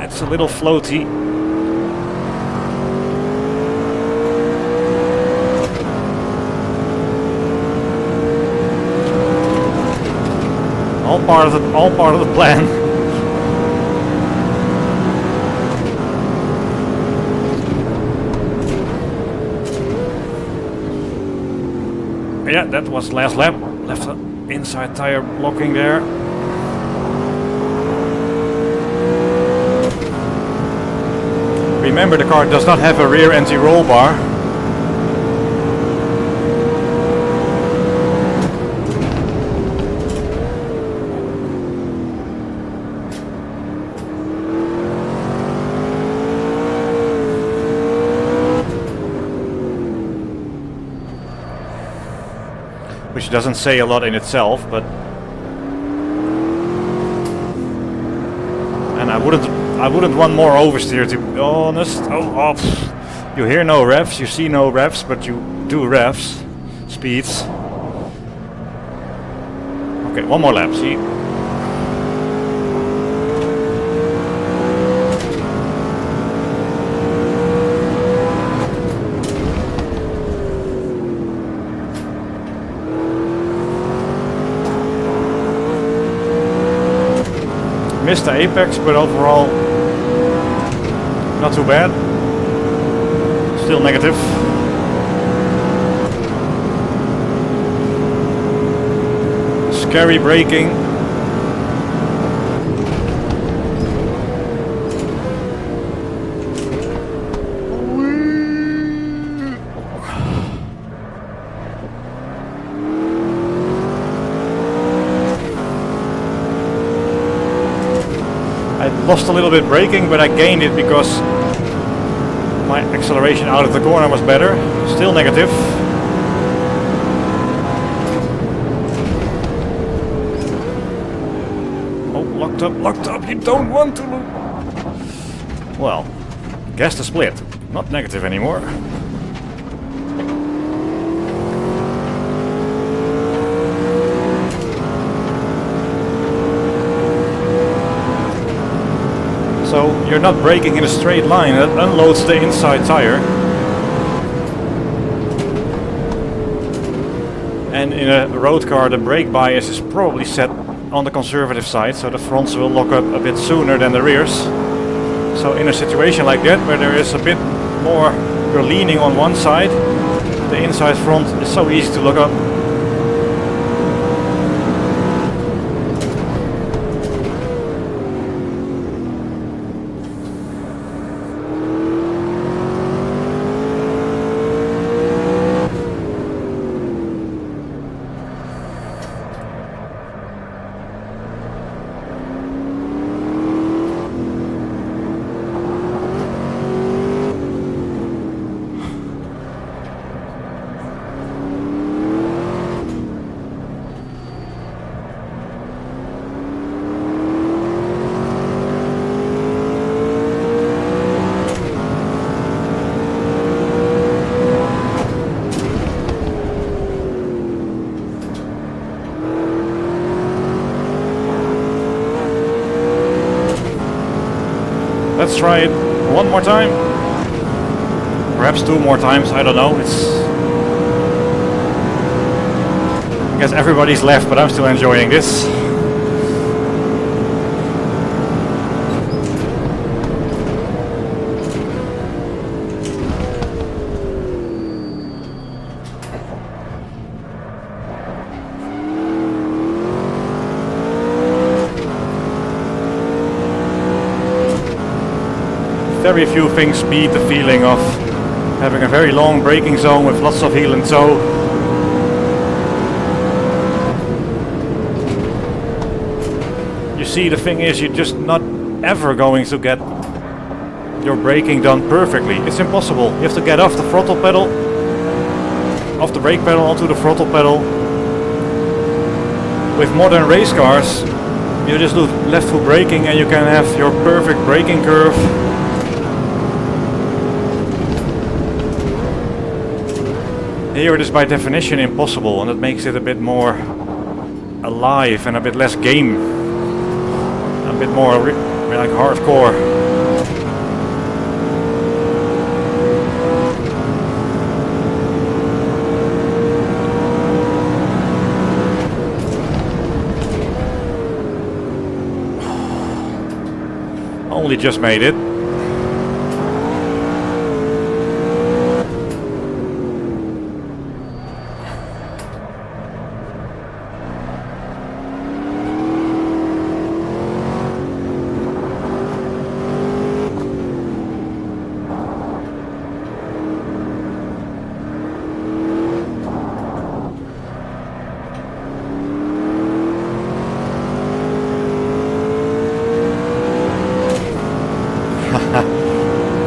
It's a little floaty. All part of the plan. Yeah, that was last lap. Left the inside tire blocking there. Remember, the car does not have a rear anti-roll bar. Which doesn't say a lot in itself, but and I wouldn't want more oversteer, to be honest. You hear no revs, you see no revs, but you do revs, speeds. Okay, one more lap, see. Missed the apex, but overall not too bad. Still negative. Scary braking. Lost a little bit braking, but I gained it because my acceleration out of the corner was better. Still negative. Oh, locked up, you don't want to lose. Well, guess the split. Not negative anymore. So you're not braking in a straight line, that unloads the inside tire. And in a road car the brake bias is probably set on the conservative side, so the fronts will lock up a bit sooner than the rears. So in a situation like that, where there is a bit more, you're leaning on one side, the inside front is so easy to lock up. Let's try it one more time. Perhaps two more times, I don't know. I guess everybody's left, but I'm still enjoying this. Very few things beat the feeling of having a very long braking zone with lots of heel and toe. You see, the thing is, you're just not ever going to get your braking done perfectly. It's impossible. You have to get off the throttle pedal, off the brake pedal onto the throttle pedal. With modern race cars, you just do left foot braking and you can have your perfect braking curve. Here it is by definition impossible, and it makes it a bit more alive and a bit less game. A bit more like hardcore. Only just made it.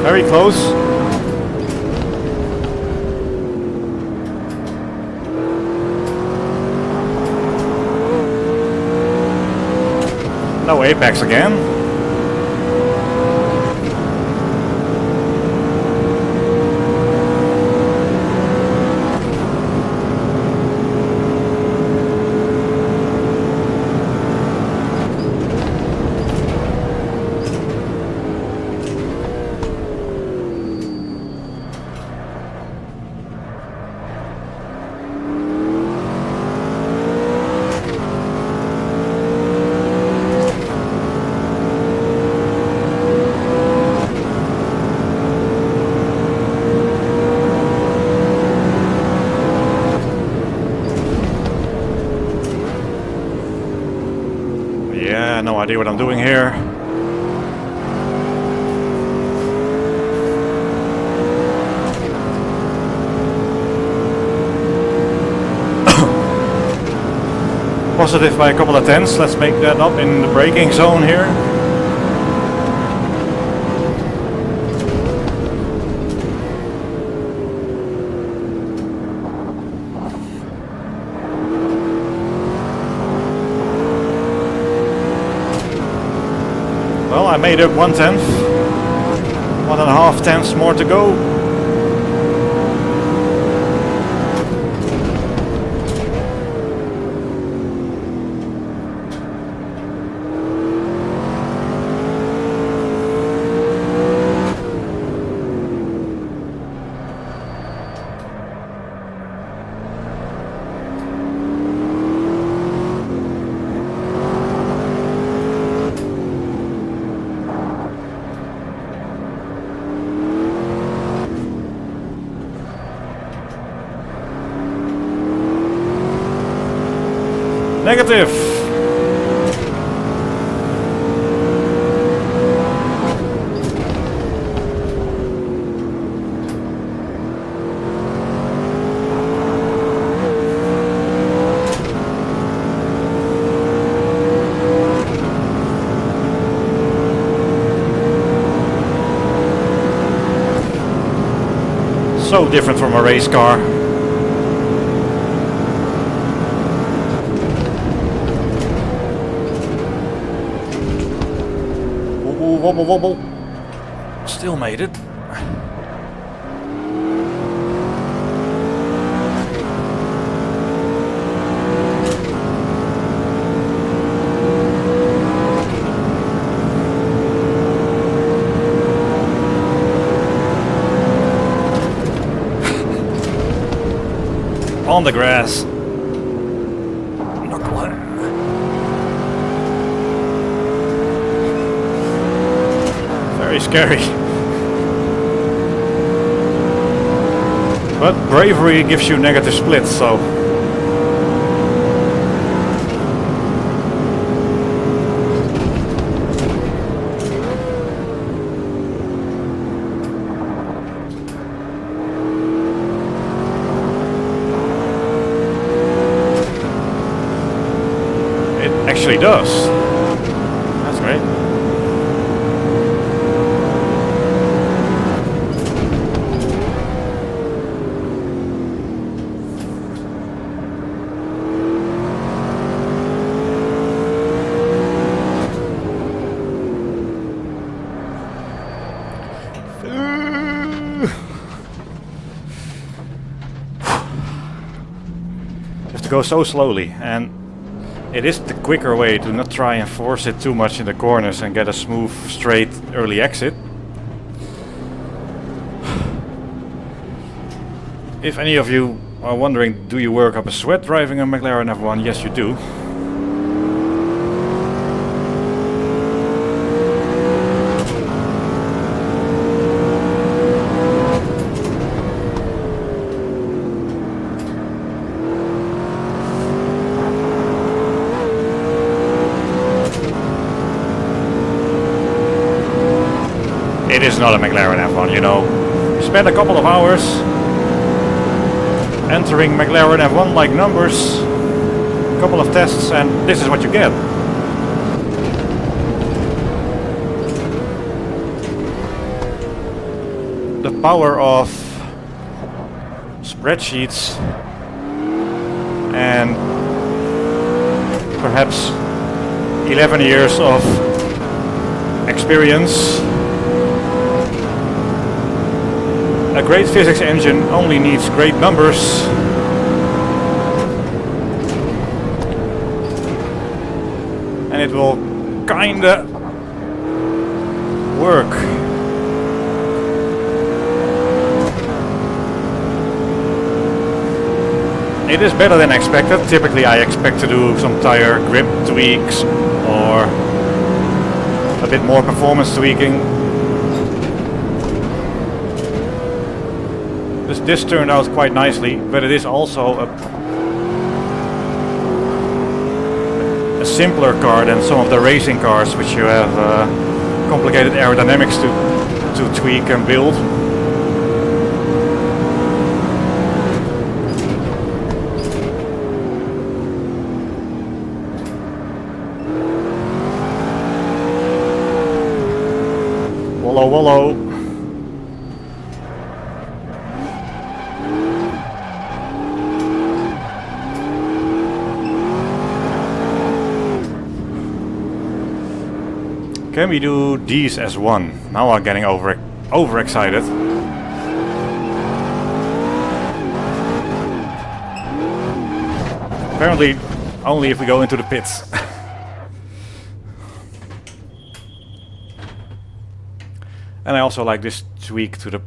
Very close. No apex again. No idea what I'm doing here. Positive by a couple of tenths. Let's make that up in the braking zone here. Well, I made up 1/10, 1.5 tenths more to go. Negative. So different from a race car. Wobble, wobble. Still made it. On the grass. Very scary. But bravery gives you negative splits, so. actually does. That's great. Go so slowly, and it is the quicker way to not try and force it too much in the corners and get a smooth, straight early exit. If any of you are wondering, do you work up a sweat driving a McLaren F1? Yes, you do. It is not a McLaren F1, you know. You spend a couple of hours entering McLaren F1 like numbers, a couple of tests, and this is what you get. The power of spreadsheets and perhaps 11 years of experience. A great physics engine only needs great numbers. And it will kinda work. It is better than expected. Typically I expect to do some tire grip tweaks or a bit more performance tweaking. This turned out quite nicely, but it is also a simpler car than some of the racing cars, which you have complicated aerodynamics to tweak and build. Wallow, wallow. Can we do these as one? Now I'm getting overexcited. Apparently only if we go into the pits. And I also like this tweak to the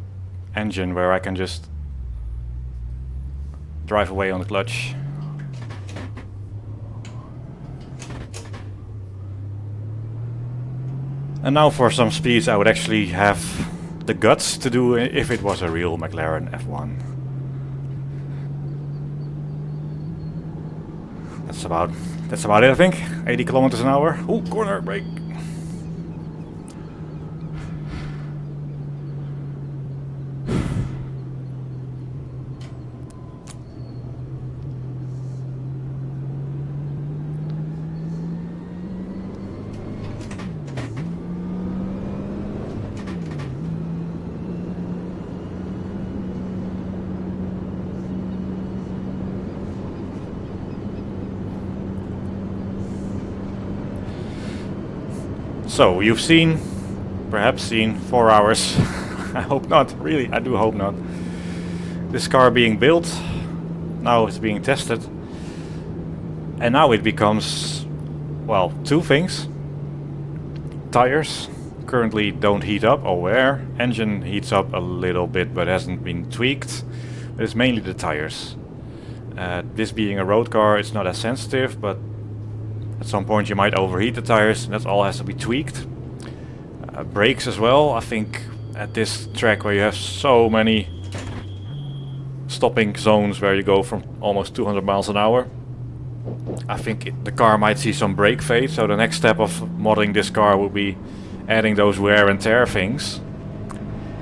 engine where I can just drive away on the clutch. And now for some speeds I would actually have the guts to do if it was a real McLaren F1. That's about it, I think. 80 kilometers an hour. Ooh, corner brake. So, you've perhaps seen 4 hours, I hope not, really, I do hope not. This car being built, now it's being tested, and now it becomes, well, two things. Tires currently don't heat up or wear, engine heats up a little bit but hasn't been tweaked, but it's mainly the tires. This being a road car, it's not as sensitive, but at some point you might overheat the tires, and that all has to be tweaked. Brakes as well. I think at this track where you have so many stopping zones where you go from almost 200 miles an hour, I think the car might see some brake fade, so the next step of modeling this car would be adding those wear and tear things.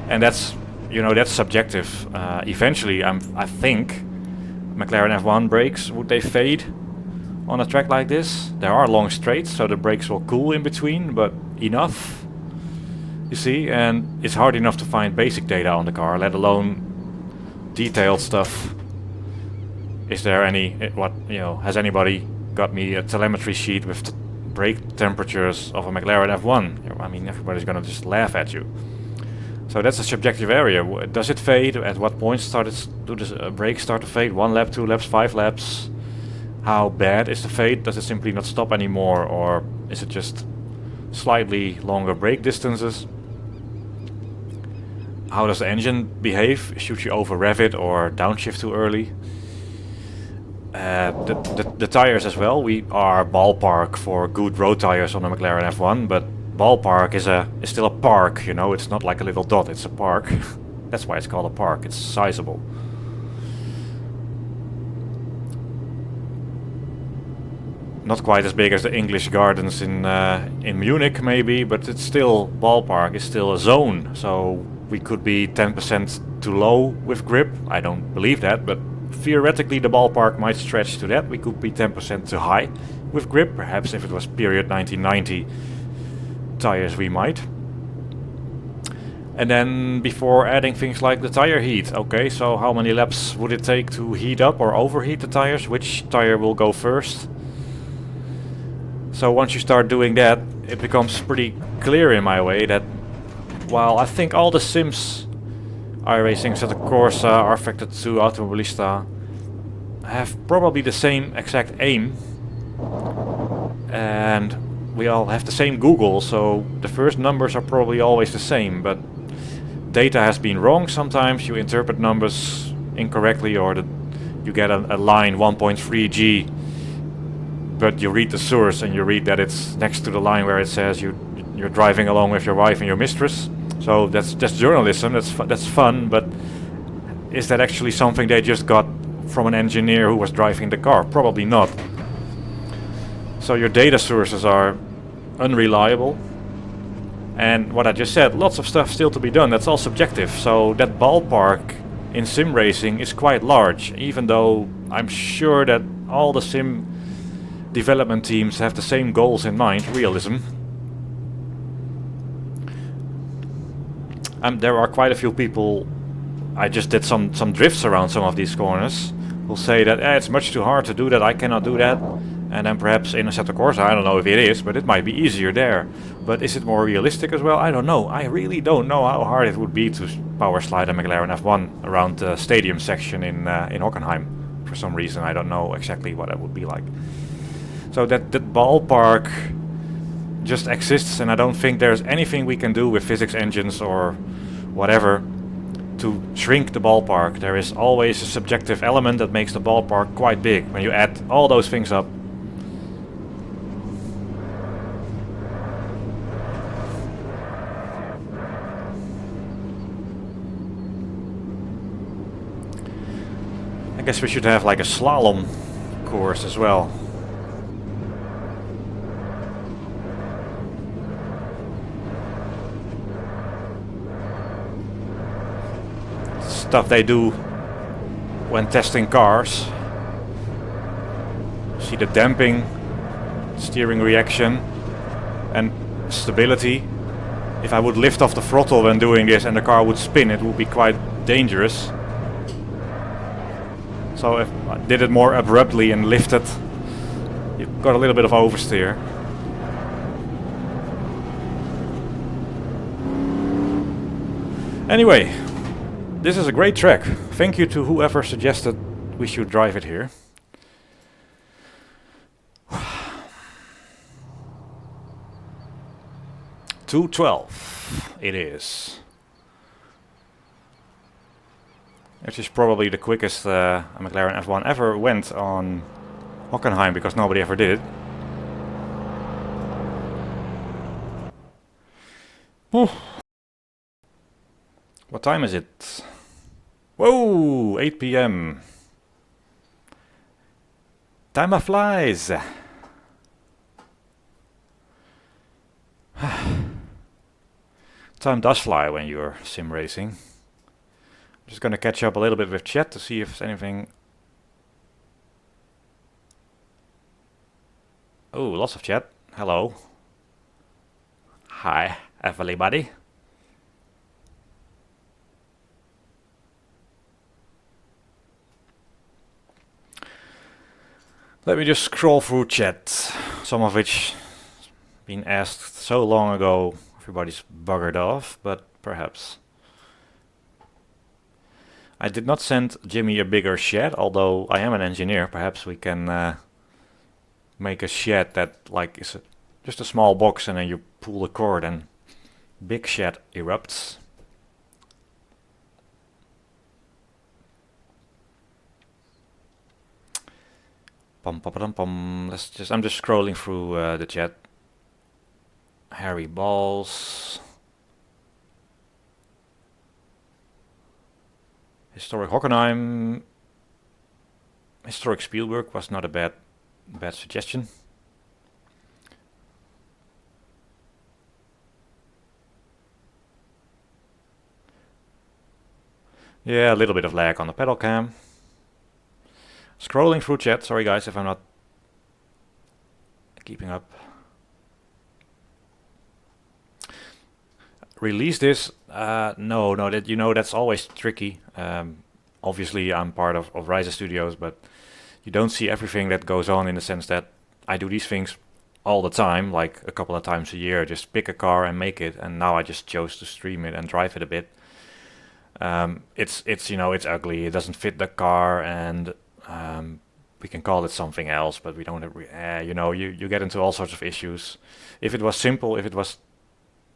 And that's, you know, that's subjective. Eventually I think McLaren F1 brakes, would they fade? on a track like this. There are long straights, so the brakes will cool in between, but enough, you see, and it's hard enough to find basic data on the car, let alone detailed stuff. Is there any, has anybody got me a telemetry sheet with brake temperatures of a McLaren F1? I mean, everybody's gonna just laugh at you. So that's a subjective area. Does it fade? At what point do the brakes start to fade? 1 lap, 2 laps, 5 laps? How bad is the fade? Does it simply not stop anymore, or is it just slightly longer brake distances? How does the engine behave? Should you over rev it or downshift too early? The tires as well. We are ballpark for good road tires on a McLaren F1, but ballpark is still a park, you know. It's not like a little dot, it's a park. That's why it's called a park. It's sizable. Not quite as big as the English gardens in Munich maybe, but it's still ballpark. It's still a zone. So we could be 10% too low with grip. I don't believe that, but theoretically the ballpark might stretch to that. We could be 10% too high with grip. Perhaps if it was period 1990 tires we might. And then before adding things like the tire heat. Okay, so how many laps would it take to heat up or overheat the tires? Which tire will go first? So once you start doing that, it becomes pretty clear in my way that while I think all the sims iRacings at the Corsa, R-Factor 2, Automobilista have probably the same exact aim, and we all have the same Google, so the first numbers are probably always the same, but data has been wrong. Sometimes you interpret numbers incorrectly, or you get a line 1.3G, but you read the source and you read that it's next to the line where it says you're driving along with your wife and your mistress. So that's journalism, that's fun, but is that actually something they just got from an engineer who was driving the car? Probably not. So your data sources are unreliable. And what I just said, lots of stuff still to be done, that's all subjective. So that ballpark in sim racing is quite large, even though I'm sure that all the sim development teams have the same goals in mind, realism. There are quite a few people, I just did some drifts around some of these corners, who'll say that it's much too hard to do that, I cannot do that. And then perhaps in Assetto Corsa, I don't know if it is, but it might be easier there. But is it more realistic as well? I don't know. I really don't know how hard it would be to power slide a McLaren F1 around the stadium section in Hockenheim. For some reason, I don't know exactly what it would be like. So that ballpark just exists, and I don't think there's anything we can do with physics engines or whatever to shrink the ballpark. There is always a subjective element that makes the ballpark quite big. When you add all those things up, I guess we should have like a slalom course as well. Stuff they do when testing cars. See the damping, steering reaction, and stability. If I would lift off the throttle when doing this and the car would spin, it would be quite dangerous. So if I did it more abruptly and lifted, you've got a little bit of oversteer. Anyway, this is a great track. Thank you to whoever suggested we should drive it here. .212 it is. Which is probably the quickest a McLaren F1 ever went on Hockenheim, because nobody ever did it. Ooh. What time is it? Whoa, 8 p.m. Time flies. Time does fly when you're sim racing. I'm just gonna catch up a little bit with chat to see if there's anything Oh, lots of chat. Hello. Hi, everybody. Let me just scroll through chat, some of which been asked so long ago, everybody's buggered off, but perhaps. I did not send Jimmy a bigger shed, although I am an engineer. Perhaps we can make a shed that like is just a small box, and then you pull the cord and big shed erupts. Pum pum pum pum. I'm just scrolling through the chat. Harry Balls. Historic Hockenheim. Historic Spielberg was not a bad suggestion. Yeah, a little bit of lag on the pedal cam. Scrolling through chat. Sorry guys if I'm not keeping up. Release this? No, that's always tricky. Obviously, I'm part of Reiza Studios, but you don't see everything that goes on in the sense that I do these things all the time, like a couple of times a year. Just pick a car and make it, and now I just chose to stream it and drive it a bit. It's ugly. It doesn't fit the car, and we can call it something else, but we don't have. You get into all sorts of issues. If it was simple, if it was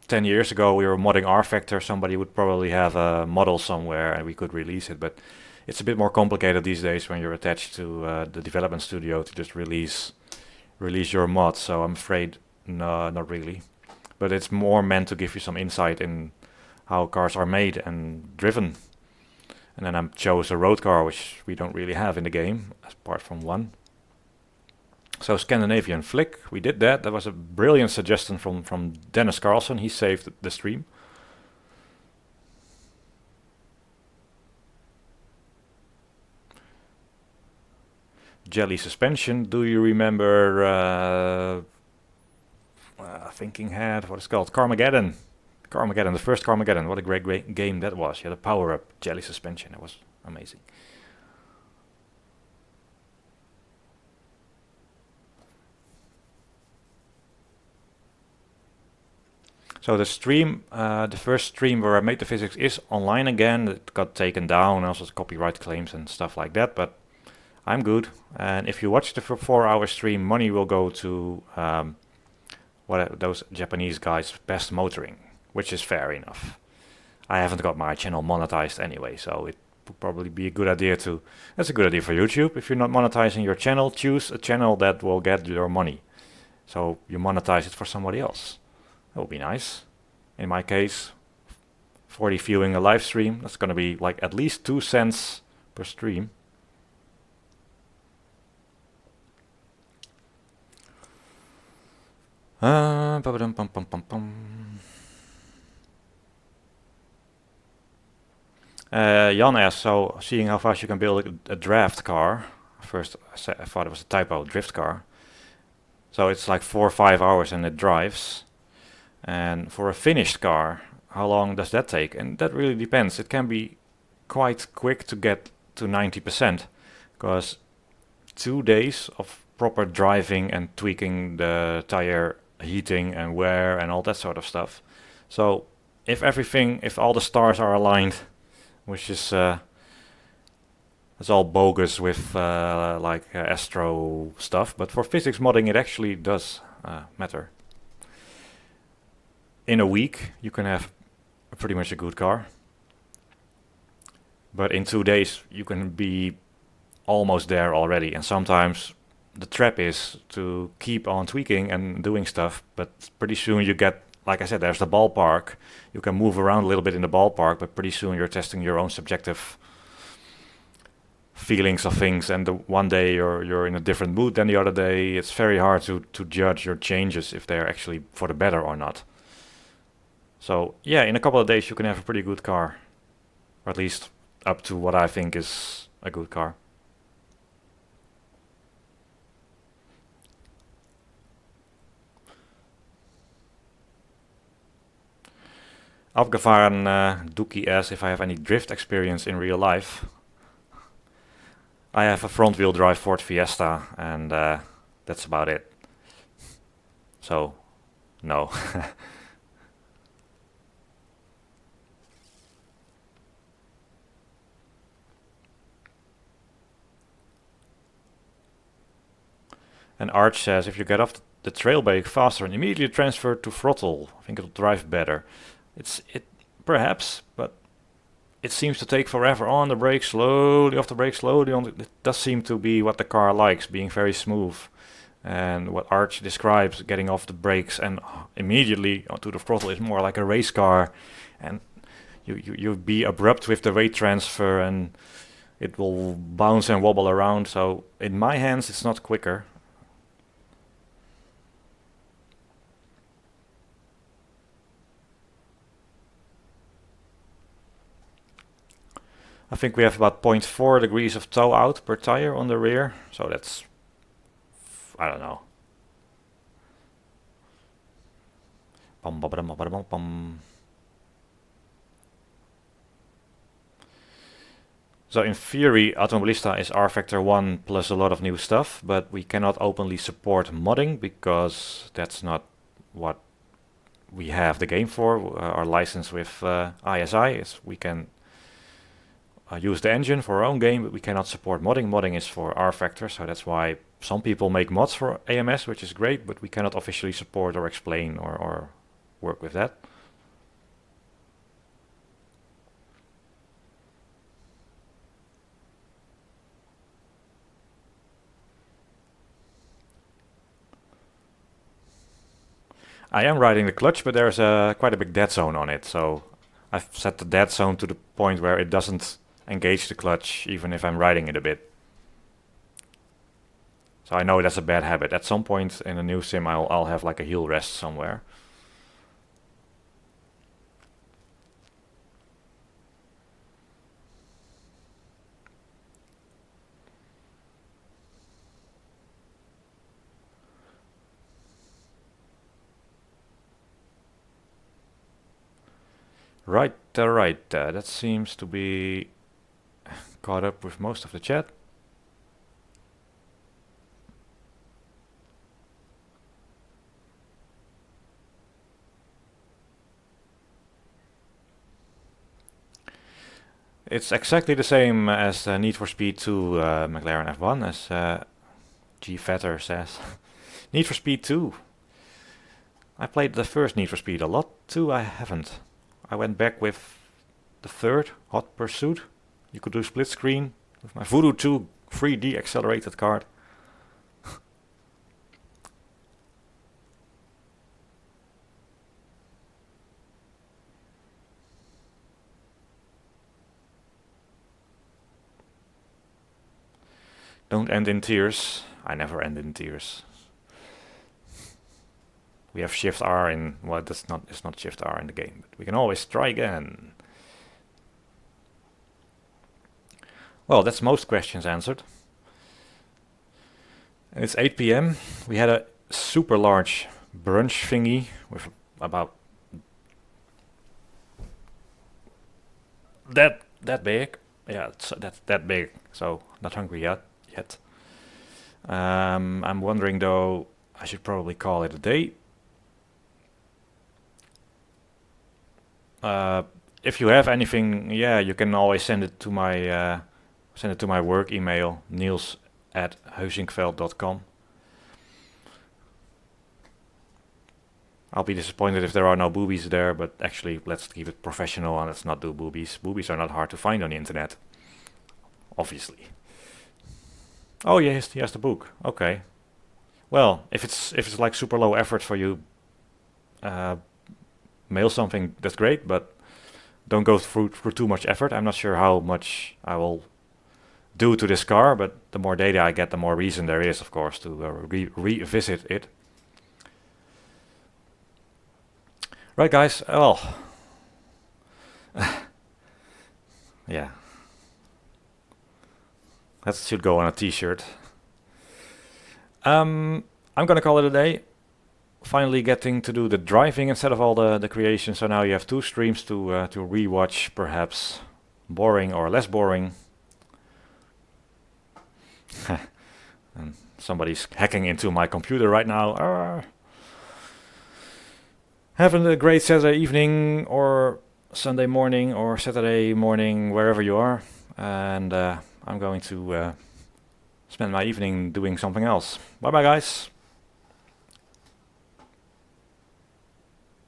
10 years ago we were modding R-Factor, somebody would probably have a model somewhere and we could release it, but it's a bit more complicated these days when you're attached to the development studio to just release your mod, so I'm afraid no, not really. But it's more meant to give you some insight in how cars are made and driven. And then I chose a road car, which we don't really have in the game, apart from one. So Scandinavian Flick, we did that. That was a brilliant suggestion from Dennis Carlson. He saved the stream. Jelly Suspension. Do you remember Thinking Head? What is it called? Carmageddon. The first Carmageddon. What a great game that was. You had a power-up Jelly Suspension. It was amazing. So the stream, the first stream where I made the physics is online again. It got taken down, also copyright claims and stuff like that, but I'm good. And if you watch the 4-hour stream, money will go to those Japanese guys' best motoring, which is fair enough. I haven't got my channel monetized anyway, so it would probably be a good idea to... That's a good idea for YouTube. If you're not monetizing your channel, choose a channel that will get your money. So you monetize it for somebody else. That would be nice. In my case, 40 viewing a live stream, that's going to be like at least 2 cents per stream. Jan asks, so seeing how fast you can build a draft car. First, I thought it was a typo, drift car. So it's like 4 or 5 hours and it drives. And for a finished car, how long does that take? And that really depends. It can be quite quick to get to 90%, because 2 days of proper driving and tweaking the tire heating and wear and all that sort of stuff. So if all the stars are aligned, which is it's all bogus with Astro stuff, but for physics modding it actually does matter. In a week you can have pretty much a good car, but in 2 days you can be almost there already. And sometimes the trap is to keep on tweaking and doing stuff, but pretty soon you get, like I said, there's the ballpark. You can move around a little bit in the ballpark, but pretty soon you're testing your own subjective feelings of things, and one day you're in a different mood than the other day. It's very hard to judge your changes if they're actually for the better or not. So yeah, in a couple of days you can have a pretty good car, or at least up to what I think is a good car. Abgefahren Dookie asks if I have any drift experience in real life. I have a front-wheel drive Ford Fiesta, and that's about it. So, no. And Arch says, if you get off the trail brake faster and immediately transfer to throttle, I think it'll drive better. It perhaps, but it seems to take forever on the brake, slowly off the brake, slowly on. It does seem to be what the car likes, being very smooth. And what Arch describes, getting off the brakes and immediately onto the throttle, is more like a race car. And you be abrupt with the weight transfer, and it will bounce and wobble around. So in my hands, it's not quicker. I think we have about 0.4 degrees of tow out per tire on the rear, so that's, I don't know. So in theory, Automobilista is R Factor 1 plus a lot of new stuff, but we cannot openly support modding because that's not what we have the game for. Our license with ISI is we can use the engine for our own game, but we cannot support modding. Modding is for R Factor, so that's why some people make mods for AMS, which is great, but we cannot officially support or explain or work with that. I am riding the clutch, but there's quite a big dead zone on it, so I've set the dead zone to the point where it doesn't engage the clutch even if I'm riding it a bit. So I know that's a bad habit. At some point in a new sim I'll have like a heel rest somewhere. Right, that seems to be caught up with most of the chat. It's exactly the same as Need for Speed 2 McLaren F1, as G Vetter says. Need for Speed 2. I played the first Need for Speed a lot, 2 I haven't. I went back with the third, Hot Pursuit. You could do split screen with my Voodoo 2 3D accelerated card. Don't end in tears. I never end in tears. We have Shift R in, well, it's not Shift R in the game, but we can always try again. Well, that's most questions answered. And it's 8 p.m. We had a super large brunch thingy with about that big. Yeah, it's that big. So not hungry yet. I'm wondering though, I should probably call it a day. If you have anything, yeah, you can always send it to my work email, niels@huizinkveld.com. I'll be disappointed if there are no boobies there, but actually let's keep it professional and let's not do boobies. Boobies are not hard to find on the internet, obviously. Oh yeah, he has the book. Okay. Well, if it's like super low effort for you, mail something, that's great, but don't go through too much effort. I'm not sure how much I will do to this car, but the more data I get, the more reason there is, of course, to revisit it. Right, guys. Well, yeah, that should go on a t-shirt. I'm gonna call it a day. finally getting to do the driving instead of all the creation. So now you have 2 streams to rewatch, perhaps boring or less boring. And somebody's hacking into my computer right now. Have a great Saturday evening or Sunday morning or Saturday morning, wherever you are. And I'm going to spend my evening doing something else. Bye bye, guys.